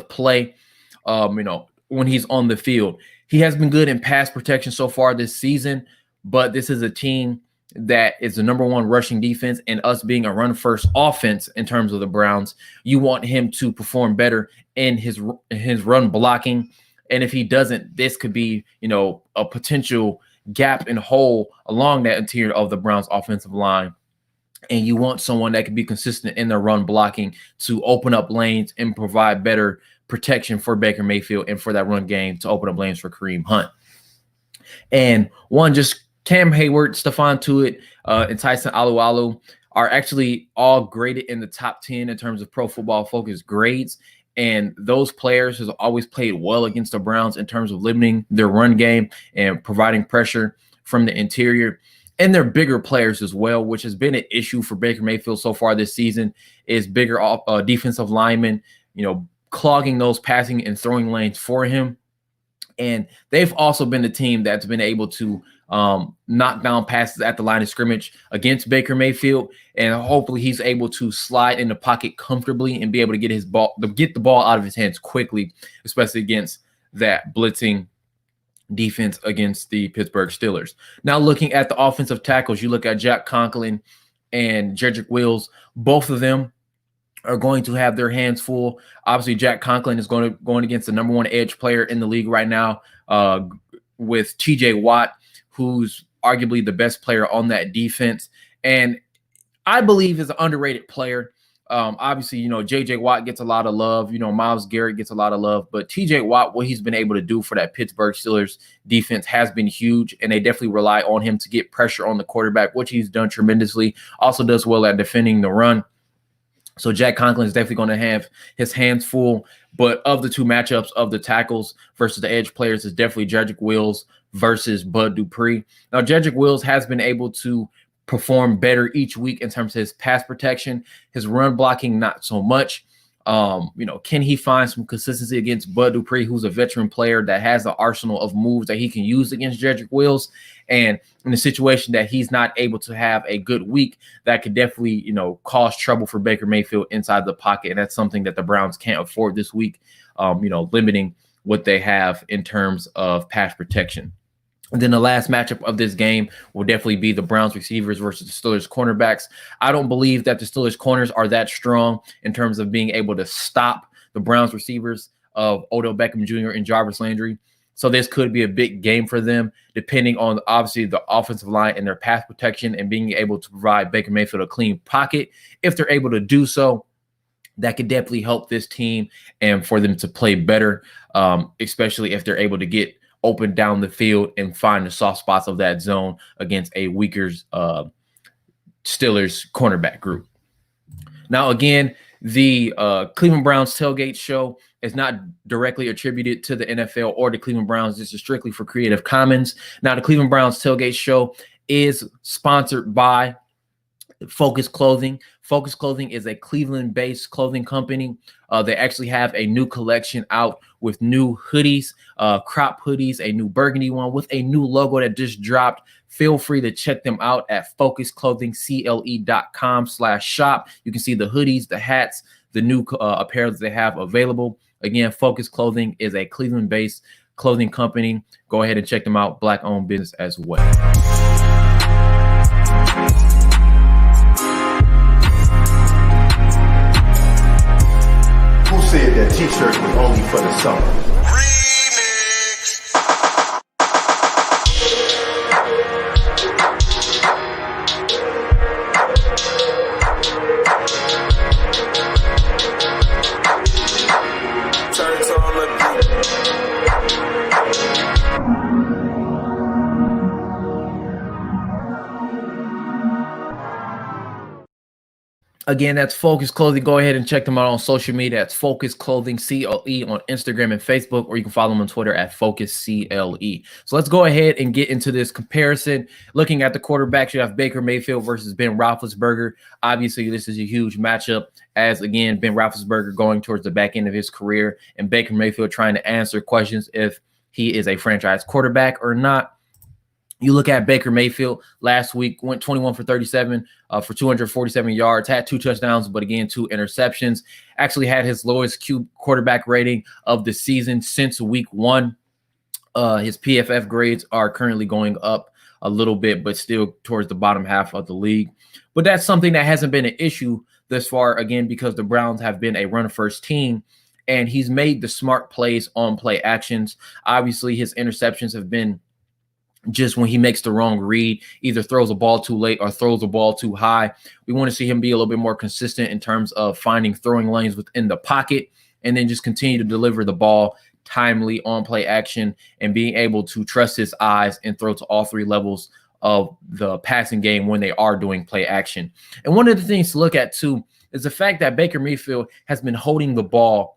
[SPEAKER 1] play? When he's on the field, he has been good in pass protection so far this season. But this is a team that is the number one rushing defense, and us being a run-first offense in terms of the Browns, you want him to perform better in his run blocking. And if he doesn't, this could be, a potential gap and hole along that interior of the Browns offensive line. And you want someone that can be consistent in their run blocking to open up lanes and provide better protection for Baker Mayfield and for that run game to open up lanes for Kareem Hunt. And just Cam Heyward, Stephon Tuitt, and Tyson Alualu are actually all graded in the top 10 in terms of Pro Football Focus grades. And those players have always played well against the Browns in terms of limiting their run game and providing pressure from the interior. And they're bigger players as well, which has been an issue for Baker Mayfield so far this season, is bigger defensive linemen, clogging those passing and throwing lanes for him. And they've also been the team that's been able to knock down passes at the line of scrimmage against Baker Mayfield, and hopefully he's able to slide in the pocket comfortably and be able to get the ball out of his hands quickly, especially against that blitzing defense against the Pittsburgh Steelers. Now, looking at the offensive tackles, you look at Jack Conklin and Jedrick Wills. Both of them are going to have their hands full. Obviously, Jack Conklin is going against the number one edge player in the league right now, with T.J. Watt, who's arguably the best player on that defense, and I believe is an underrated player. Obviously, J.J. Watt gets a lot of love. Myles Garrett gets a lot of love. But T.J. Watt, what he's been able to do for that Pittsburgh Steelers defense has been huge, and they definitely rely on him to get pressure on the quarterback, which he's done tremendously. Also does well at defending the run. So Jack Conklin is definitely going to have his hands full. But of the two matchups of the tackles versus the edge players, is definitely Jedrick Wills versus Bud Dupree. Now, Jedrick Wills has been able to perform better each week in terms of his pass protection, his run blocking, not so much. Can he find some consistency against Bud Dupree, who's a veteran player that has the arsenal of moves that he can use against Jedrick Wills? And in a situation that he's not able to have a good week, that could definitely, cause trouble for Baker Mayfield inside the pocket. And that's something that the Browns can't afford this week, limiting what they have in terms of pass protection. And then the last matchup of this game will definitely be the Browns receivers versus the Steelers cornerbacks. I don't believe that the Steelers corners are that strong in terms of being able to stop the Browns receivers of Odell Beckham Jr. and Jarvis Landry. So this could be a big game for them, depending on obviously the offensive line and their pass protection and being able to provide Baker Mayfield a clean pocket. If they're able to do so, that could definitely help this team and for them to play better, especially if they're able to get open down the field and find the soft spots of that zone against a weaker Steelers cornerback group. Now, again, the Cleveland Browns Tailgate Show is not directly attributed to the NFL or the Cleveland Browns. This is strictly for Creative Commons. Now, the Cleveland Browns Tailgate Show is sponsored by Focus Clothing. Focus Clothing is a Cleveland-based clothing company. They actually have a new collection out with new hoodies, crop hoodies, a new burgundy one with a new logo that just dropped. Feel free to check them out at focusclothingcle.com/shop. You can see the hoodies, the hats, the new apparel that they have available. Again, Focus Clothing is a Cleveland-based clothing company. Go ahead and check them out. Black-owned business as well.
[SPEAKER 2] Who said that t-shirt was only for the summer? Remix.
[SPEAKER 1] Again, that's Focus Clothing. Go ahead and check them out on social media. That's Focus Clothing, CLE, on Instagram and Facebook, or you can follow them on Twitter at Focus CLE. So let's go ahead and get into this comparison. Looking at the quarterbacks, you have Baker Mayfield versus Ben Roethlisberger. Obviously, this is a huge matchup as, again, Ben Roethlisberger going towards the back end of his career and Baker Mayfield trying to answer questions if he is a franchise quarterback or not. You look at Baker Mayfield last week, went 21 for 37 for 247 yards, had 2 touchdowns, but again, 2 interceptions. Actually had his lowest quarterback rating of the season since week 1. His PFF grades are currently going up a little bit, but still towards the bottom half of the league. But that's something that hasn't been an issue thus far, again, because the Browns have been a run-first team, and he's made the smart plays on play actions. Obviously, his interceptions have been just when he makes the wrong read, either throws a ball too late or throws a ball too high. We want to see him be a little bit more consistent in terms of finding throwing lanes within the pocket, and then just continue to deliver the ball timely on play action and being able to trust his eyes and throw to all 3 levels of the passing game when they are doing play action. And one of the things to look at too is the fact that Baker Mayfield has been holding the ball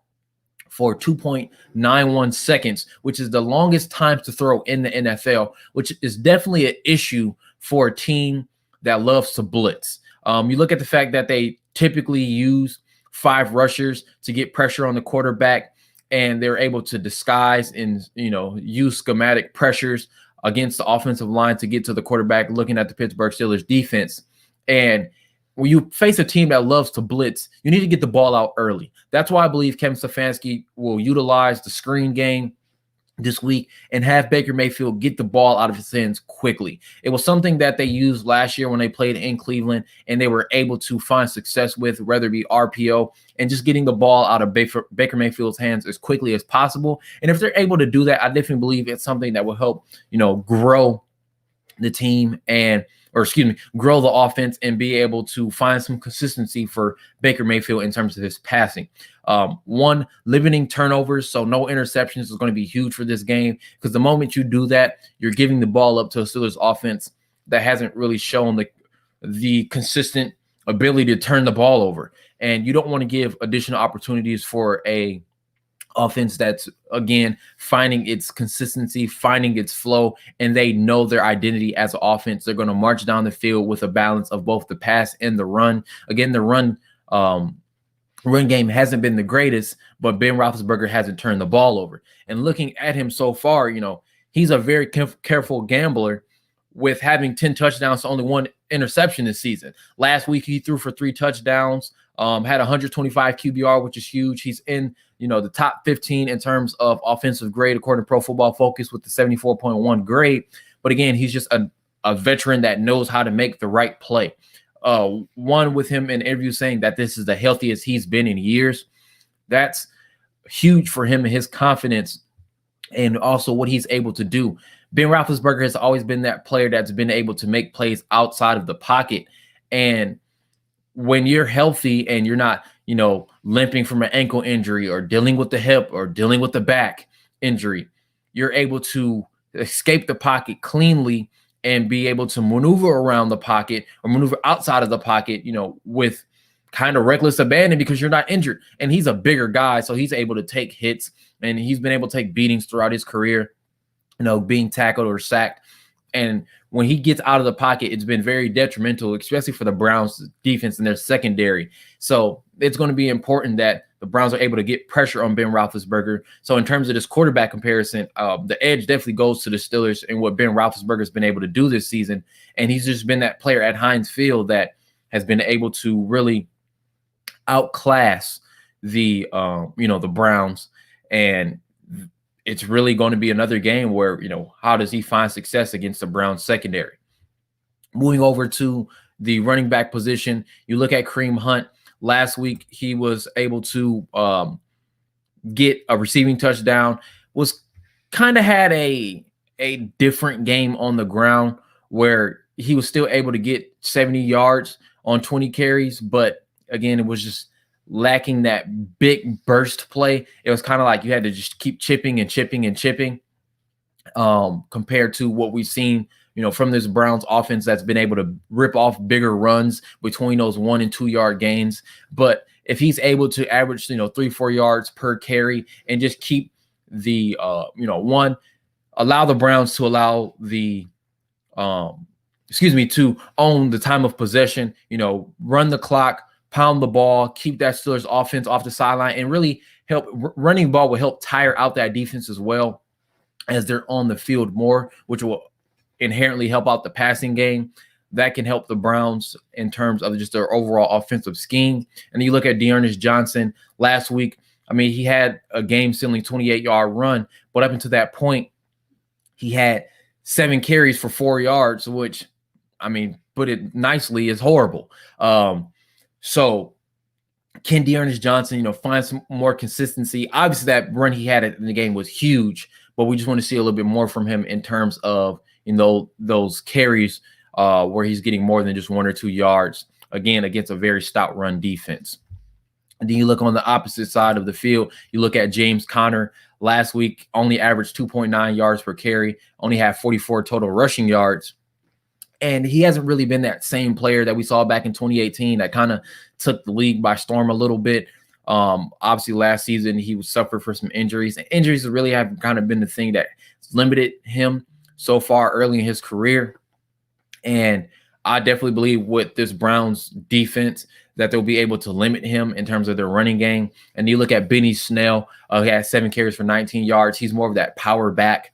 [SPEAKER 1] for 2.91 seconds, which is the longest time to throw in the NFL, which is definitely an issue for a team that loves to blitz. You look at the fact that they typically use 5 rushers to get pressure on the quarterback, and they're able to disguise and, use schematic pressures against the offensive line to get to the quarterback, looking at the Pittsburgh Steelers defense. And when you face a team that loves to blitz, you need to get the ball out early. That's why I believe Kevin Stefanski will utilize the screen game this week and have Baker Mayfield get the ball out of his hands quickly. It was something that they used last year when they played in Cleveland, and they were able to find success with, whether it be RPO and just getting the ball out of Baker Mayfield's hands as quickly as possible. And if they're able to do that, I definitely believe it's something that will help, grow the team grow the offense and be able to find some consistency for Baker Mayfield in terms of his passing. Limiting turnovers, so no interceptions is going to be huge for this game, because the moment you do that, you're giving the ball up to a Steelers offense that hasn't really shown the consistent ability to turn the ball over. And you don't want to give additional opportunities for a offense that's, again, finding its consistency, finding its flow, and they know their identity as an offense. They're going to march down the field with a balance of both the pass and the run. Again, the run game hasn't been the greatest, but Ben Roethlisberger hasn't turned the ball over. And looking at him so far, he's a very careful gambler, with having 10 touchdowns to only 1 interception this season. Last week, he threw for 3 touchdowns, had 125 QBR, which is huge. He's in, the top 15 in terms of offensive grade, according to Pro Football Focus, with the 74.1 grade. But again, he's just a veteran that knows how to make the right play. One with him in interviews saying that this is the healthiest he's been in years. That's huge for him and his confidence, and also what he's able to do. Ben Roethlisberger has always been that player that's been able to make plays outside of the pocket. And when you're healthy and you're not, limping from an ankle injury or dealing with the hip or dealing with the back injury, you're able to escape the pocket cleanly and be able to maneuver around the pocket or maneuver outside of the pocket, with kind of reckless abandon, because you're not injured. And he's a bigger guy, so he's able to take hits, and he's been able to take beatings throughout his career, being tackled or sacked. And when he gets out of the pocket, it's been very detrimental, especially for the Browns defense and their secondary. So it's going to be important that the Browns are able to get pressure on Ben Roethlisberger. So in terms of this quarterback comparison, the edge definitely goes to the Steelers and what Ben Roethlisberger has been able to do this season. And he's just been that player at Heinz Field that has been able to really outclass the Browns. And it's really going to be another game where, how does he find success against the Browns secondary? Moving over to the running back position, you look at Kareem Hunt. Last week, he was able to get a receiving touchdown, was kind of had a different game on the ground, where he was still able to get 70 yards on 20 carries. But again, it was just lacking that big burst play. It was kind of like you had to just keep chipping and chipping and chipping, compared to what we've seen from this Browns offense that's been able to rip off bigger runs between those 1 and 2 yard gains. But if he's able to average, 3-4 yards per carry and just keep the, allow the Browns to allow the, to own the time of possession, run the clock, pound the ball, keep that Steelers offense off the sideline, and really help. Running the ball will help tire out that defense as well as they're on the field more, which will inherently help out the passing game. That can help the Browns in terms of just their overall offensive scheme. And you look at D'Ernest Johnson last week. I mean, he had a game-sealing 28-yard run, but up until that point, he had 7 carries for 4 yards, which, I mean, put it nicely, is horrible. So can D'Ernest Johnson, find some more consistency? Obviously, that run he had in the game was huge, but we just want to see a little bit more from him in terms of, those carries where he's getting more than just 1 or 2 yards, again, against a very stout run defense. And then you look on the opposite side of the field, you look at James Conner. Last week, only averaged 2.9 yards per carry, only had 44 total rushing yards. And he hasn't really been that same player that we saw back in 2018 that kind of took the league by storm a little bit. Obviously, last season, he suffered for some injuries. And injuries really have kind of been the thing that limited him so far early in his career. And I definitely believe with this Browns defense that they'll be able to limit him in terms of their running game. And you look at Benny Snell, he had 7 carries for 19 yards. He's more of that power back.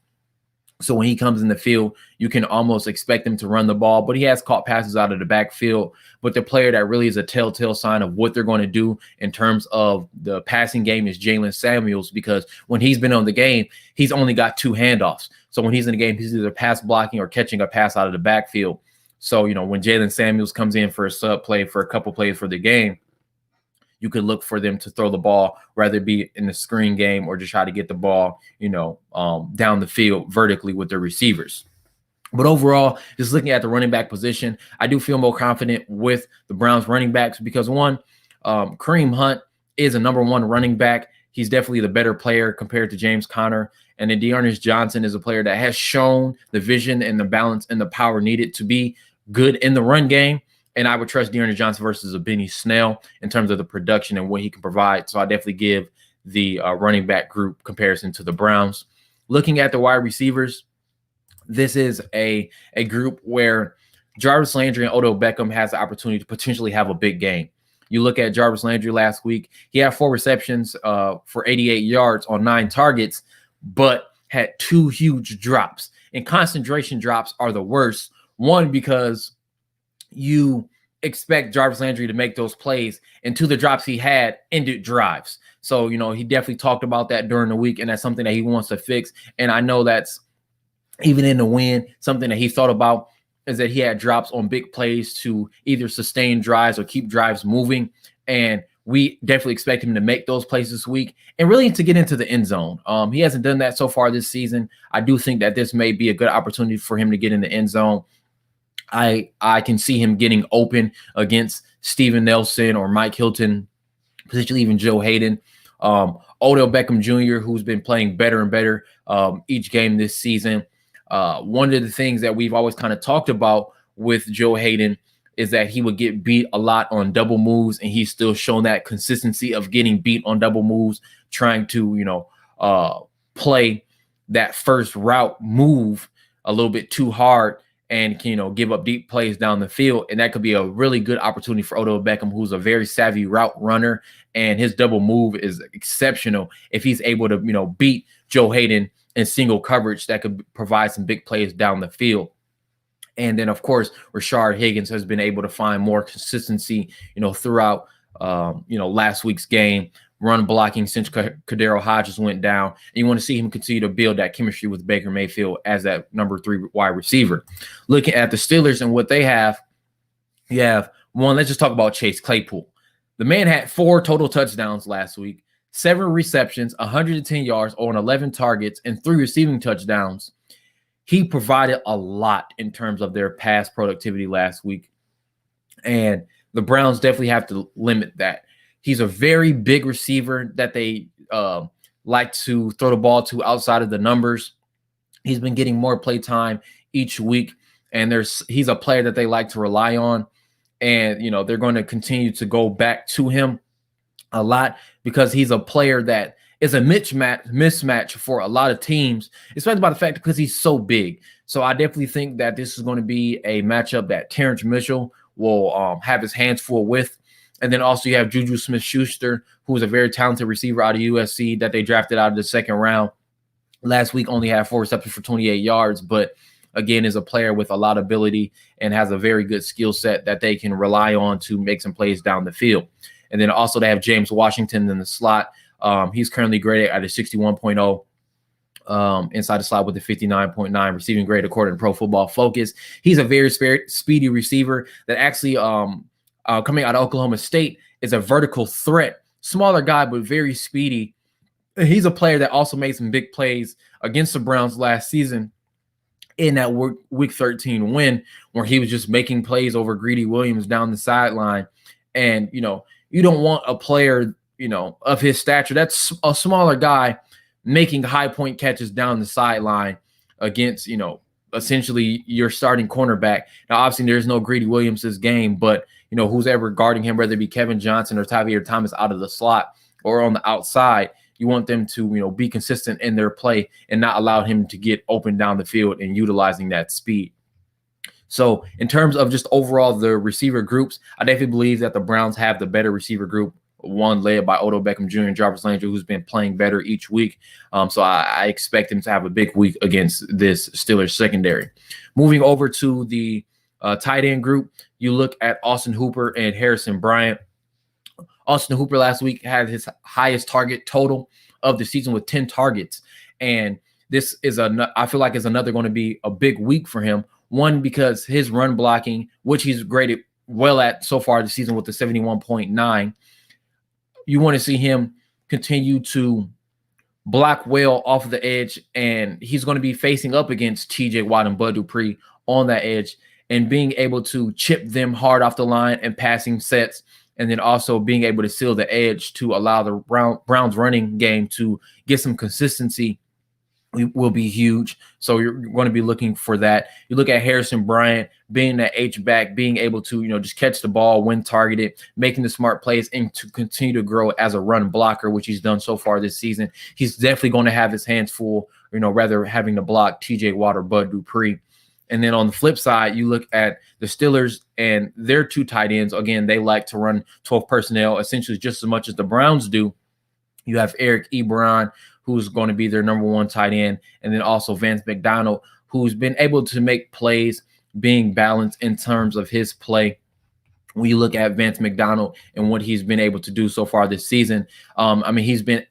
[SPEAKER 1] So when he comes in the field, you can almost expect him to run the ball, but he has caught passes out of the backfield. But the player that really is a telltale sign of what they're going to do in terms of the passing game is Jalen Samuels, because when he's been on the game, he's only got 2 handoffs. So when he's in the game, he's either pass blocking or catching a pass out of the backfield. So, when Jalen Samuels comes in for a sub play for a couple plays for the game, you could look for them to throw the ball, whether it be in the screen game or just try to get the ball, down the field vertically with their receivers. But overall, just looking at the running back position, I do feel more confident with the Browns running backs because, one, Kareem Hunt is a number 1 running back. He's definitely the better player compared to James Conner. And then D'Ernest Johnson is a player that has shown the vision and the balance and the power needed to be good in the run game. And I would trust D'Ernest Johnson versus a Benny Snell in terms of the production and what he can provide. So I definitely give the running back group comparison to the Browns. Looking at the wide receivers, this is a group where Jarvis Landry and Odell Beckham has the opportunity to potentially have a big game. You look at Jarvis Landry last week, he had 4 receptions for 88 yards on 9 targets, but had 2 huge drops. And concentration drops are the worst. One, because you expect Jarvis Landry to make those plays, and 2, the drops he had ended drives. So, he definitely talked about that during the week, and that's something that he wants to fix. And I know that's even in the win, something that he thought about is that he had drops on big plays to either sustain drives or keep drives moving. And we definitely expect him to make those plays this week and really to get into the end zone. He hasn't done that so far this season. I do think that this may be a good opportunity for him to get in the end zone. I can see him getting open against Steven Nelson or Mike Hilton, potentially even Joe Hayden. Odell Beckham Jr., who's been playing better and better each game this season. One of the things that we've always kind of talked about with Joe Hayden is that he would get beat a lot on double moves, and he's still shown that consistency of getting beat on double moves, trying to, play that first route move a little bit too hard and can, give up deep plays down the field. And that could be a really good opportunity for Odell Beckham, who's a very savvy route runner, and his double move is exceptional. If he's able to, beat Joe Hayden in single coverage, that could provide some big plays down the field. And then, of course, Rashard Higgins has been able to find more consistency, throughout, last week's game, run blocking since Kadero Hodges went down. And you want to see him continue to build that chemistry with Baker Mayfield as that number 3 wide receiver. Looking at the Steelers and what they have, you have one, let's just talk about Chase Claypool. The man had 4 total touchdowns last week, 7 receptions, 110 yards on 11 targets, and 3 receiving touchdowns. He provided a lot in terms of their pass productivity last week, and the Browns definitely have to limit that. He's a very big receiver that they like to throw the ball to outside of the numbers. He's been getting more play time each week, and he's a player that they like to rely on. And, they're going to continue to go back to him a lot because he's a player that is a mismatch for a lot of teams, especially by the fact because he's so big. So I definitely think that this is going to be a matchup that Terrence Mitchell will have his hands full with. And then also you have Juju Smith-Schuster, who is a very talented receiver out of USC that they drafted out of the second round. Last week only had 4 receptions for 28 yards, but again, is a player with a lot of ability and has a very good skill set that they can rely on to make some plays down the field. And then also they have James Washington in the slot. He's currently graded at a 61.0 inside the slot with a 59.9 receiving grade according to Pro Football Focus. He's a very speedy receiver that actually coming out of Oklahoma State is a vertical threat. Smaller guy, but very speedy. He's a player that also made some big plays against the Browns last season in that week 13 win, where he was just making plays over Greedy Williams down the sideline. And, you don't want a player, of his stature, that's a smaller guy, making high point catches down the sideline against, essentially your starting cornerback. Now, obviously, there's no Greedy Williams this game, but, who's ever guarding him, whether it be Kevin Johnson or Tavierre Thomas out of the slot or on the outside, you want them to, be consistent in their play and not allow him to get open down the field and utilizing that speed. So in terms of just overall the receiver groups, I definitely believe that the Browns have the better receiver group, one led by Odell Beckham Jr. and Jarvis Landry, who's been playing better each week. So I expect him to have a big week against this Steelers secondary. Moving over to the tight end group, you look at Austin Hooper and Harrison Bryant. Austin Hooper last week had his highest target total of the season with 10 targets. And this is I feel like is another going to be a big week for him. One, because his run blocking, which he's graded well at so far this season with the 71.9, you want to see him continue to block well off of the edge. And he's going to be facing up against TJ Watt and Bud Dupree on that edge and being able to chip them hard off the line and passing sets. And then also being able to seal the edge to allow the Browns running game to get some consistency will be huge. So you're going to be looking for that. You look at Harrison Bryant being that H-back, being able to, just catch the ball when targeted, making the smart plays, and to continue to grow as a run blocker, which he's done so far this season. He's definitely going to have his hands full, rather having to block TJ Watt or Bud Dupree. And then on the flip side, you look at the Steelers and their 2 tight ends. Again, they like to run 12 personnel essentially just as much as the Browns do. You have Eric Ebron, who's going to be their number 1 tight end, and then also Vance McDonald, who's been able to make plays, being balanced in terms of his play. When you look at Vance McDonald and what he's been able to do so far this season, he's been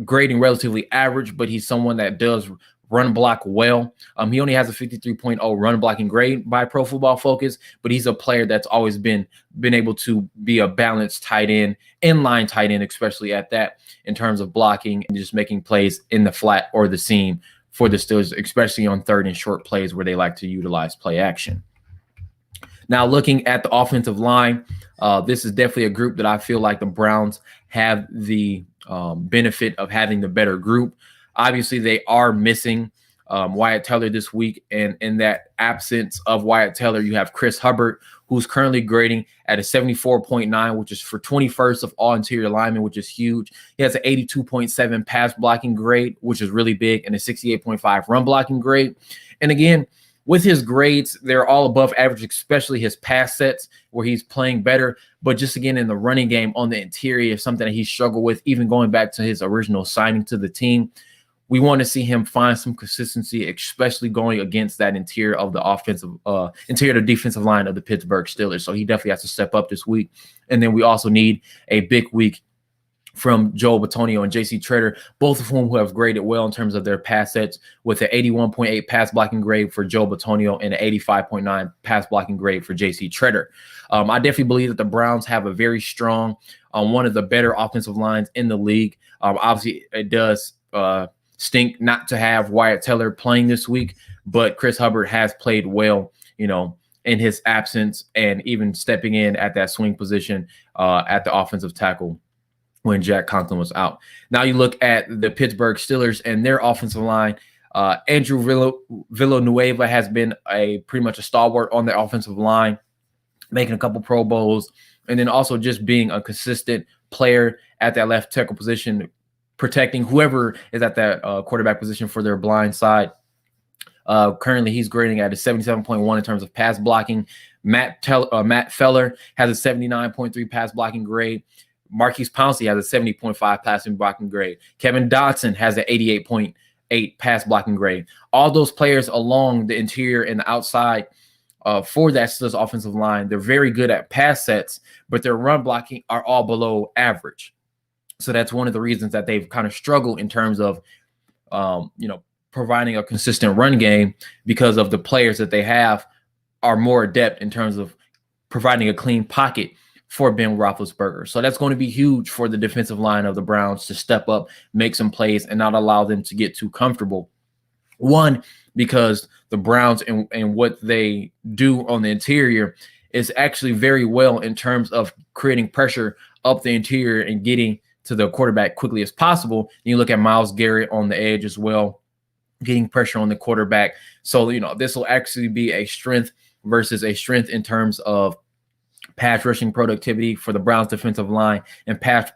[SPEAKER 1] grading relatively average, but he's someone that does run block well. He only has a 53.0 run blocking grade by Pro Football Focus, but he's a player that's always been able to be a balanced tight end, inline tight end, especially at that, in terms of blocking and just making plays in the flat or the seam for the Steelers, especially on third and short plays where they like to utilize play action. Now, looking at the offensive line, this is definitely a group that I feel like the Browns have the benefit of having the better group. Obviously, they are missing Wyatt Teller this week. And in that absence of Wyatt Teller, you have Chris Hubbard, who's currently grading at a 74.9, which is for 21st of all interior linemen, which is huge. He has an 82.7 pass blocking grade, which is really big, and a 68.5 run blocking grade. And again, with his grades, they're all above average, especially his pass sets where he's playing better. But just again, in the running game on the interior, something that he struggled with, even going back to his original signing to the team. We want to see him find some consistency, especially going against that interior of the defensive line of the Pittsburgh Steelers. So he definitely has to step up this week. And then we also need a big week from Joel Bitonio and J.C. Treader, both of whom who have graded well in terms of their pass sets, with an 81.8 pass blocking grade for Joel Bitonio and an 85.9 pass blocking grade for J.C. Treader. I definitely believe that the Browns have a very strong, one of the better offensive lines in the league. Obviously, it does stink not to have Wyatt Teller playing this week, but Chris Hubbard has played well, in his absence, and even stepping in at that swing position at the offensive tackle when Jack Conklin was out. Now you look at the Pittsburgh Steelers and their offensive line. Andrew Villanueva has been pretty much a stalwart on the offensive line, making a couple Pro Bowls, and then also just being a consistent player at that left tackle position, protecting whoever is at that quarterback position for their blind side. Currently, he's grading at a 77.1 in terms of pass blocking. Matt Feller has a 79.3 pass blocking grade. Marquise Pouncey has a 70.5 passing blocking grade. Kevin Dotson has an 88.8 pass blocking grade. All those players along the interior and the outside for that Steelers offensive line, they're very good at pass sets, but their run blocking are all below average. So that's one of the reasons that they've kind of struggled in terms of, providing a consistent run game, because of the players that they have are more adept in terms of providing a clean pocket for Ben Roethlisberger. So that's going to be huge for the defensive line of the Browns to step up, make some plays, and not allow them to get too comfortable. One, because the Browns and what they do on the interior is actually very well in terms of creating pressure up the interior and getting to the quarterback quickly as possible. You look at Myles Garrett on the edge as well, getting pressure on the quarterback. So, this will actually be a strength versus a strength in terms of pass rushing productivity for the Browns defensive line and pass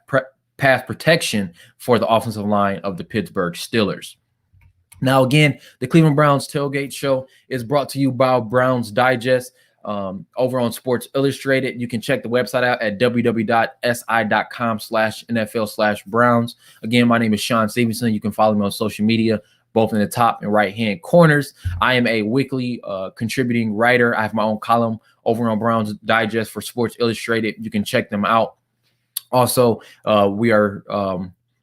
[SPEAKER 1] protection for the offensive line of the Pittsburgh Steelers. Now, again, the Cleveland Browns Tailgate Show is brought to you by Browns Digest over on Sports Illustrated. You can check the website out at www.si.com/NFL/Browns. Again, my name is Sean Stevenson. You can follow me on social media, both in the top and right-hand corners. I am a weekly contributing writer. I have my own column over on Browns Digest for Sports Illustrated. You can check them out. Also, we are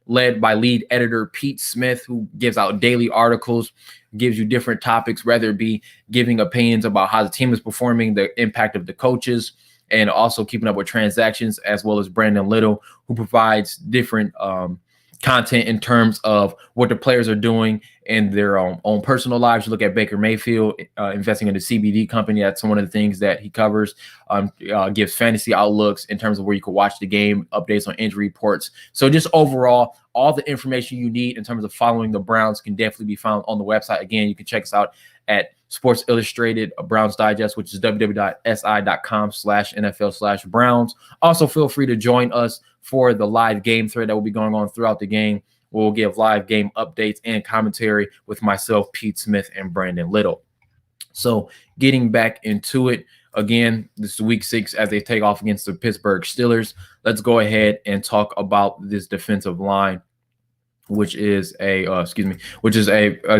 [SPEAKER 1] led by lead editor Pete Smith, who gives out daily articles, gives you different topics, whether it be giving opinions about how the team is performing, the impact of the coaches, and also keeping up with transactions, as well as Brandon Little, who provides different content in terms of what the players are doing in their own personal lives. You look at Baker Mayfield investing in the CBD company. That's one of the things that he covers. Gives fantasy outlooks in terms of where you can watch the game, updates on injury reports. So just overall, all the information you need in terms of following the Browns can definitely be found on the website. Again, you can check us out at Sports Illustrated Browns Digest, which is www.si.com/NFL/Browns. Also, feel free to join us for the live game thread that will be going on throughout the game. We'll give live game updates and commentary with myself, Pete Smith, and Brandon Little. So getting back into it, again, this is week 6 as they take off against the Pittsburgh Steelers. Let's go ahead and talk about this defensive line, which is a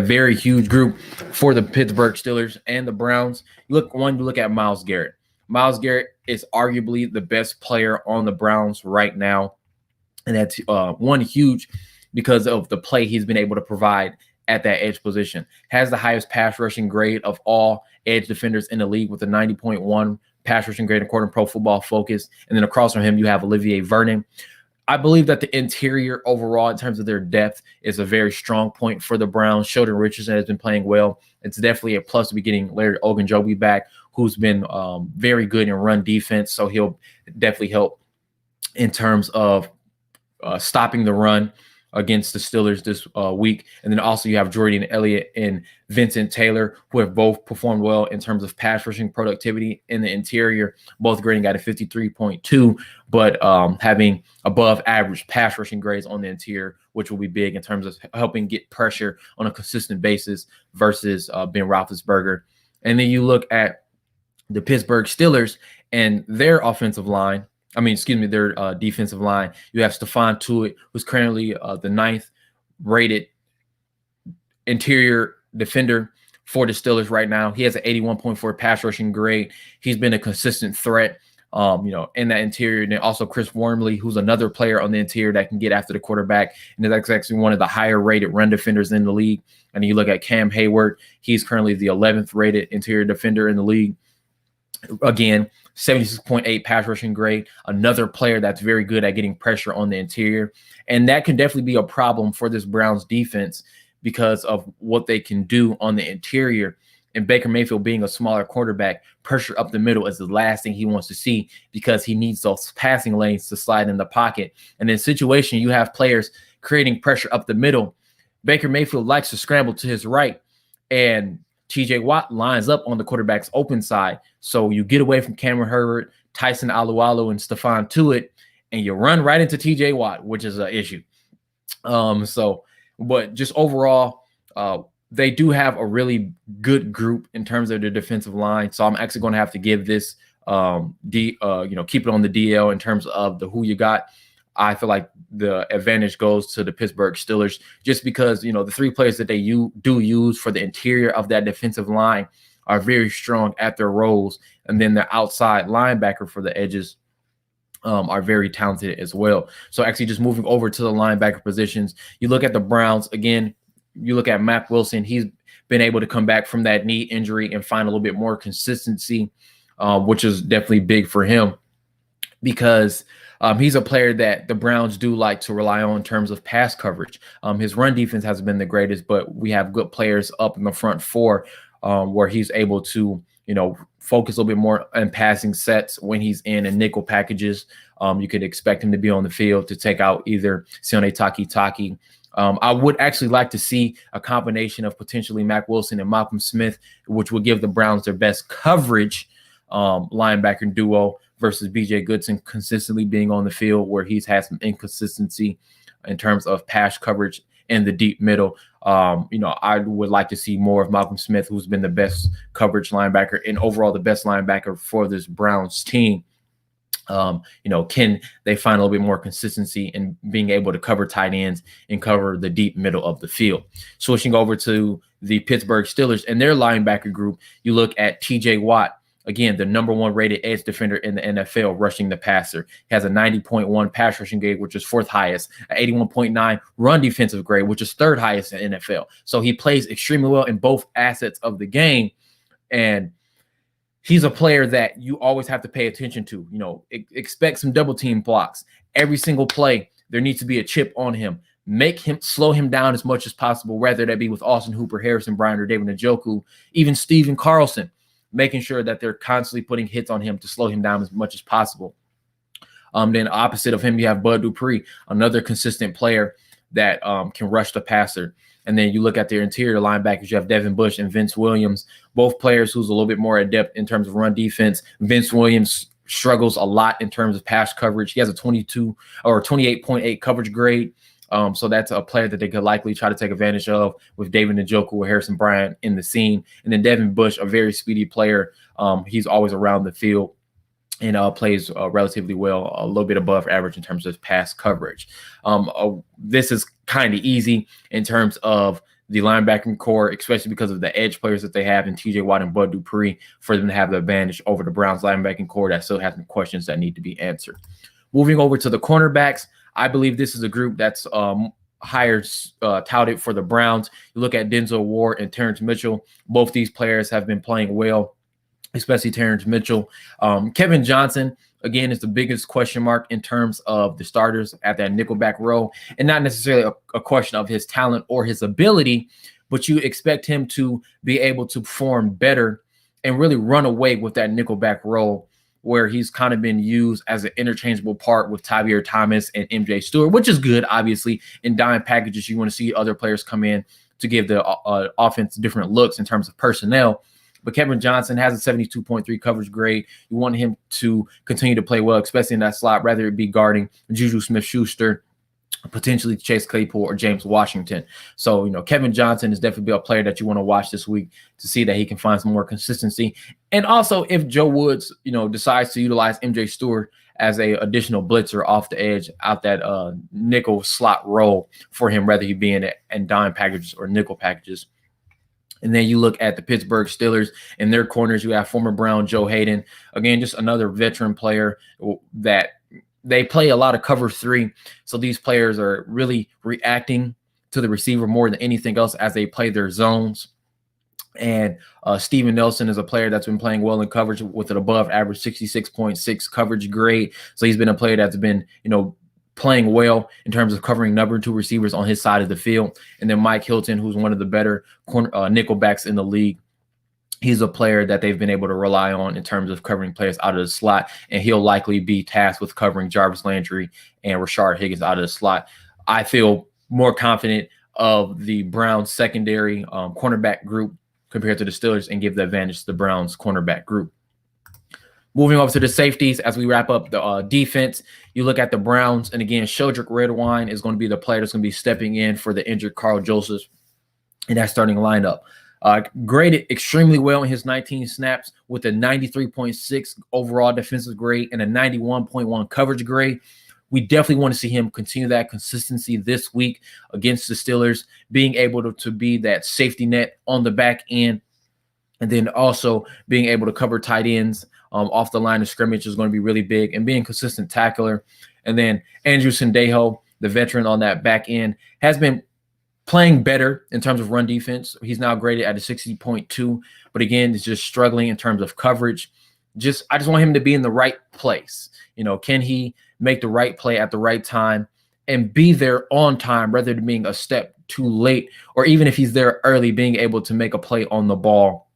[SPEAKER 1] very huge group for the Pittsburgh Steelers and the Browns. You look at Myles Garrett. Myles Garrett is arguably the best player on the Browns right now, and that's one huge because of the play he's been able to provide at that edge position. Has the highest pass rushing grade of all edge defenders in the league with a 90.1 pass rushing grade according to Pro Football Focus. And then across from him, you have Olivier Vernon. I believe that the interior overall, in terms of their depth, is a very strong point for the Browns. Sheldon Richardson has been playing well. It's definitely a plus to be getting Larry Ogunjobi back, who's been very good in run defense. So he'll definitely help in terms of stopping the run against the Steelers this week. And then also you have Jordan Elliott and Vincent Taylor, who have both performed well in terms of pass rushing productivity in the interior, both grading at a 53.2, but having above average pass rushing grades on the interior, which will be big in terms of helping get pressure on a consistent basis versus Ben Roethlisberger. And then you look at the Pittsburgh Steelers and their offensive line. Their defensive line. You have Stephon Tuitt, who's currently the 9th rated interior defender for the Steelers right now. He has an 81.4 pass rushing grade. He's been a consistent threat, in that interior. And then also Chris Wormley, who's another player on the interior that can get after the quarterback. And that's actually one of the higher rated run defenders in the league. And you look at Cam Hayward, he's currently the 11th rated interior defender in the league. Again, 76.8 pass rushing grade, another player that's very good at getting pressure on the interior. And that can definitely be a problem for this Browns defense because of what they can do on the interior. And Baker Mayfield being a smaller quarterback, pressure up the middle is the last thing he wants to see because he needs those passing lanes to slide in the pocket. And in a situation, you have players creating pressure up the middle. Baker Mayfield likes to scramble to his right, and TJ Watt lines up on the quarterback's open side. So you get away from Cameron Herbert, Tyson Alualu, and Stephon Tuitt, and you run right into TJ Watt, which is an issue. But just overall, they do have a really good group in terms of their defensive line. So I'm actually going to have to give this, keep it on the DL in terms of the who you got. I feel like the advantage goes to the Pittsburgh Steelers just because, the three players that they do use for the interior of that defensive line are very strong at their roles. And then the outside linebacker for the edges are very talented as well. So actually just moving over to the linebacker positions, you look at the Browns again, you look at Mack Wilson, he's been able to come back from that knee injury and find a little bit more consistency, which is definitely big for him because he's a player that the Browns do like to rely on in terms of pass coverage. His run defense hasn't been the greatest, but we have good players up in the front four where he's able to, focus a little bit more on passing sets when he's in nickel packages. You could expect him to be on the field to take out either Sione Takitaki. I would actually like to see a combination of potentially Mack Wilson and Malcolm Smith, which would give the Browns their best coverage linebacker duo versus B.J. Goodson consistently being on the field where he's had some inconsistency in terms of pass coverage in the deep middle. I would like to see more of Malcolm Smith, who's been the best coverage linebacker and overall the best linebacker for this Browns team. Can they find a little bit more consistency in being able to cover tight ends and cover the deep middle of the field? Switching over to the Pittsburgh Steelers and their linebacker group, you look at TJ Watt. Again, the number one rated edge defender in the NFL rushing the passer. He has a 90.1 pass rushing grade, which is fourth highest, an 81.9 run defensive grade, which is third highest in the NFL. So he plays extremely well in both assets of the game. And he's a player that you always have to pay attention to. Expect some double team blocks. Every single play, there needs to be a chip on him. Slow him down as much as possible, whether that be with Austin Hooper, Harrison Bryant, or David Njoku, even Steven Carlson, making sure that they're constantly putting hits on him to slow him down as much as possible. Then opposite of him, you have Bud Dupree, another consistent player that can rush the passer. And then you look at their interior linebackers, you have Devin Bush and Vince Williams, both players who's a little bit more adept in terms of run defense. Vince Williams struggles a lot in terms of pass coverage. He has a 22 or 28.8 coverage grade. So that's a player that they could likely try to take advantage of with David Njoku or Harrison Bryant in the scene. And then Devin Bush, a very speedy player. He's always around the field and plays relatively well, a little bit above average in terms of pass coverage. This is kind of easy in terms of the linebacking core, especially because of the edge players that they have in TJ Watt and Bud Dupree, for them to have the advantage over the Browns linebacking core that still has some questions that need to be answered. Moving over to the cornerbacks, I believe this is a group that's higher touted for the Browns. You look at Denzel Ward and Terrence Mitchell. Both these players have been playing well, especially Terrence Mitchell. Kevin Johnson, again, is the biggest question mark in terms of the starters at that nickelback role, and not necessarily a question of his talent or his ability, but you expect him to be able to perform better and really run away with that nickelback role, where he's kind of been used as an interchangeable part with Tavierre Thomas and MJ Stewart, which is good, obviously. In dime packages, you want to see other players come in to give the offense different looks in terms of personnel. But Kevin Johnson has a 72.3 coverage grade. You want him to continue to play well, especially in that slot, whether it be guarding Juju Smith-Schuster, potentially Chase Claypool, or James Washington. So, Kevin Johnson is definitely a player that you want to watch this week to see that he can find some more consistency. And also, if Joe Woods, decides to utilize MJ Stewart as a additional blitzer off the edge out that nickel slot role for him, whether he be in dime packages or nickel packages. And then you look at the Pittsburgh Steelers and their corners. You have former Brown Joe Hayden, again, just another veteran player that they play a lot of cover three. So these players are really reacting to the receiver more than anything else as they play their zones. And Steven Nelson is a player that's been playing well in coverage with an above average 66.6 coverage grade. So he's been a player that's been, playing well in terms of covering number two receivers on his side of the field. And then Mike Hilton, who's one of the better nickelbacks in the league. He's a player that they've been able to rely on in terms of covering players out of the slot, and he'll likely be tasked with covering Jarvis Landry and Rashard Higgins out of the slot. I feel more confident of the Browns secondary cornerback group compared to the Steelers and give the advantage to the Browns cornerback group. Moving over to the safeties, as we wrap up the defense, you look at the Browns, and again, Sheldrick Redwine is going to be the player that's going to be stepping in for the injured Carl Joseph in that starting lineup. Graded extremely well in his 19 snaps with a 93.6 overall defensive grade and a 91.1 coverage grade. We definitely want to see him continue that consistency this week against the Steelers, being able to be that safety net on the back end, and then also being able to cover tight ends off the line of scrimmage is going to be really big, and being a consistent tackler. And then Andrew Sendejo, the veteran on that back end, has been playing better in terms of run defense. He's now graded at a 60.2, but again, is just struggling in terms of coverage. I just want him to be in the right place. Can he make the right play at the right time and be there on time rather than being a step too late, or even if he's there early, being able to make a play on the ball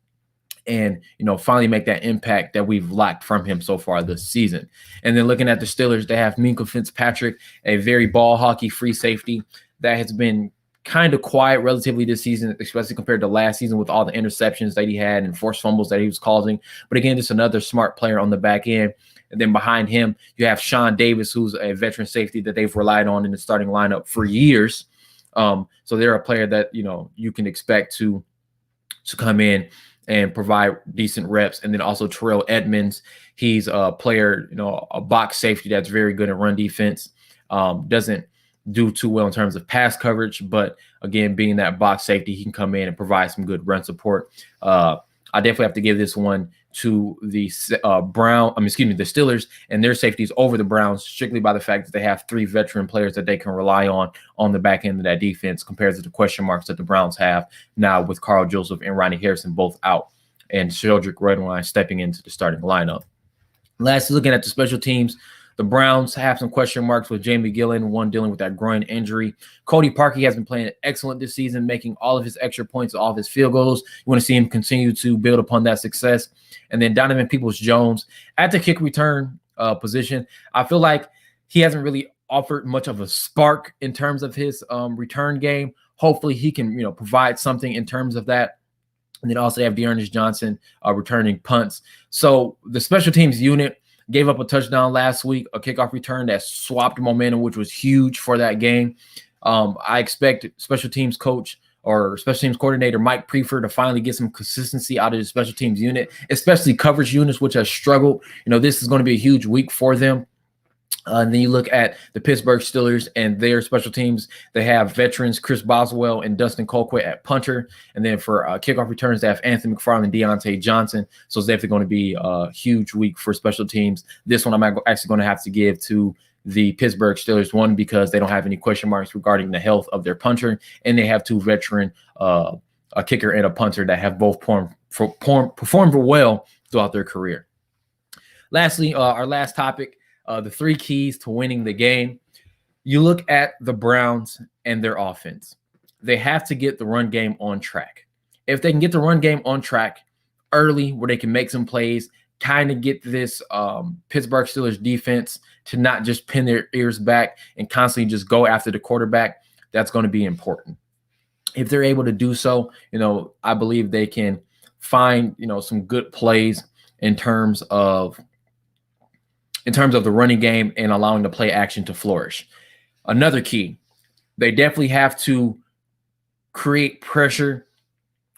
[SPEAKER 1] and, finally make that impact that we've lacked from him so far this season. And then looking at the Steelers, they have Minkah Fitzpatrick, a very ball hockey free safety that has been kind of quiet relatively this season, especially compared to last season with all the interceptions that he had and forced fumbles that he was causing. But again, just another smart player on the back end. And then behind him, you have Sean Davis, who's a veteran safety that they've relied on in the starting lineup for years. So they're a player that, you can expect to come in and provide decent reps. And then also Terrell Edmonds. He's a player, a box safety that's very good at run defense. Doesn't do too well in terms of pass coverage, but again, being that box safety, he can come in and provide some good run support. I definitely have to give this one to the Steelers and their safeties over the Browns, strictly by the fact that they have 3 veteran players that they can rely on the back end of that defense, compared to the question marks that the Browns have now with Carl Joseph and Ronnie Harrison both out, and Sheldrick Redwine stepping into the starting lineup. Lastly, looking at the special teams, the Browns have some question marks with Jamie Gillen, one dealing with that groin injury. Cody Parkey has been playing excellent this season, making all of his extra points off his field goals. You want to see him continue to build upon that success. And then Donovan Peoples-Jones at the kick return position. I feel like he hasn't really offered much of a spark in terms of his return game. Hopefully he can, provide something in terms of that. And then also they have Dearness Johnson returning punts. So the special teams unit gave up a touchdown last week, a kickoff return that swapped momentum, which was huge for that game. I expect special teams coach or special teams coordinator Mike Prefer to finally get some consistency out of the special teams unit, especially coverage units, which has struggled. This is going to be a huge week for them. And then you look at the Pittsburgh Steelers and their special teams. They have veterans Chris Boswell and Dustin Colquitt at punter. And then for kickoff returns, they have Anthony McFarland and Deontay Johnson. So it's definitely going to be a huge week for special teams. This one I'm actually going to have to give to the Pittsburgh Steelers, one, because they don't have any question marks regarding the health of their punter. And they have 2 veteran, a kicker and a punter, that have both performed well throughout their career. Lastly, our last topic, the 3 keys to winning the game. You look at the Browns and their offense. They have to get the run game on track. If they can get the run game on track early, where they can make some plays, kind of get this Pittsburgh Steelers defense to not just pin their ears back and constantly just go after the quarterback, that's going to be important. If they're able to do so, I believe they can find, some good plays in terms of the running game and allowing the play action to flourish. Another key, they definitely have to create pressure,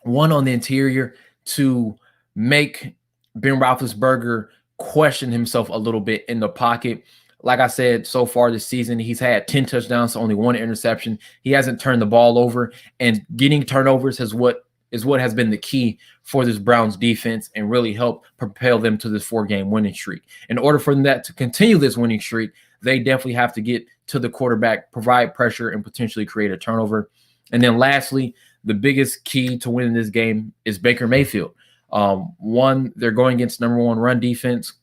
[SPEAKER 1] one, on the interior, to make Ben Roethlisberger question himself a little bit in the pocket. Like I said, so far this season, he's had 10 touchdowns, only 1 interception. He hasn't turned the ball over, and getting turnovers is what has been the key for this Browns defense and really help propel them to this 4-game winning streak. In order for them to continue this winning streak, they definitely have to get to the quarterback, provide pressure, and potentially create a turnover. And then lastly, the biggest key to winning this game is Baker Mayfield. One, they're going against number 1 run defense,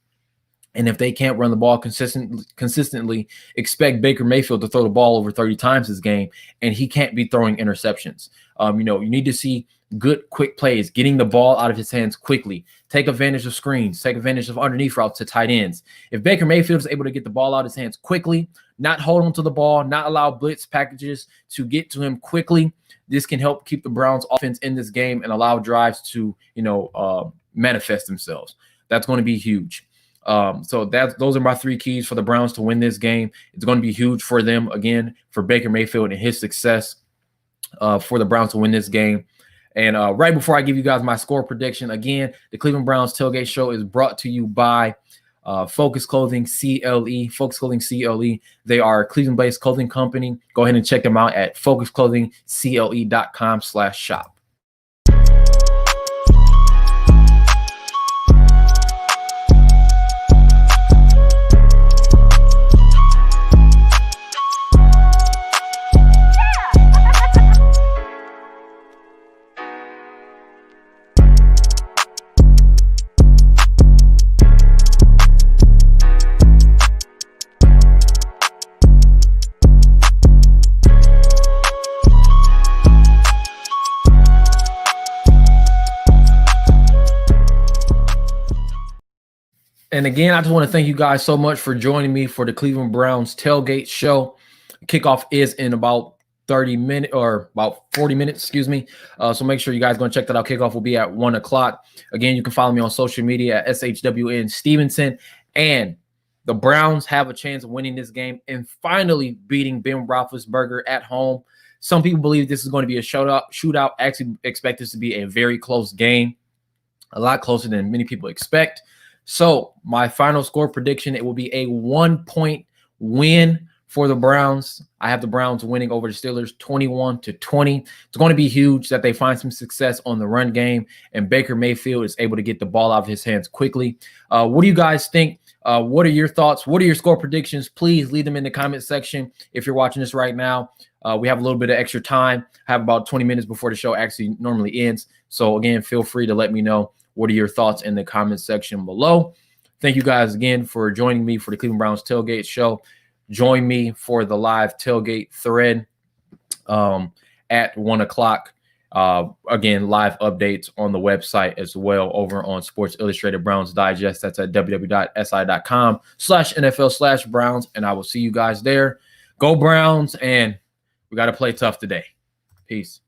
[SPEAKER 1] And if they can't run the ball consistently, expect Baker Mayfield to throw the ball over 30 times this game, and he can't be throwing interceptions. You need to see good, quick plays, getting the ball out of his hands quickly. Take advantage of screens. Take advantage of underneath routes to tight ends. If Baker Mayfield is able to get the ball out of his hands quickly, not hold on to the ball, not allow blitz packages to get to him quickly, this can help keep the Browns offense in this game and allow drives to, manifest themselves. That's going to be huge. So those are my 3 keys for the Browns to win this game. It's going to be huge for them, again, for Baker Mayfield and his success, for the Browns to win this game. And right before I give you guys my score prediction, again, the Cleveland Browns Tailgate Show is brought to you by Focus Clothing CLE. Focus Clothing CLE. They are a Cleveland-based clothing company. Go ahead and check them out at focusclothingcle.com/shop. And again, I just want to thank you guys so much for joining me for the Cleveland Browns Tailgate Show. Kickoff is in about 30 minutes or about 40 minutes, excuse me. So make sure you guys go and check that out. Kickoff will be at 1 o'clock. Again, you can follow me on social media at SHWN Stevenson. And the Browns have a chance of winning this game and finally beating Ben Roethlisberger at home. Some people believe this is going to be a shootout. I actually expect this to be a very close game, a lot closer than many people expect. So my final score prediction, it will be a 1-point win for the Browns. I have the Browns winning over the Steelers 21-20. It's going to be huge that they find some success on the run game and Baker Mayfield is able to get the ball out of his hands quickly. What do you guys think? What are your thoughts? What are your score predictions? Please leave them in the comment section if you're watching this right now. We have a little bit of extra time. I have about 20 minutes before the show actually normally ends. So again, feel free to let me know. What are your thoughts in the comment section below? Thank you guys again for joining me for the Cleveland Browns Tailgate Show. Join me for the live tailgate thread at 1 o'clock. Again, live updates on the website as well over on Sports Illustrated Browns Digest. That's at www.si.com/NFL/Browns. And I will see you guys there. Go Browns, and we got to play tough today. Peace.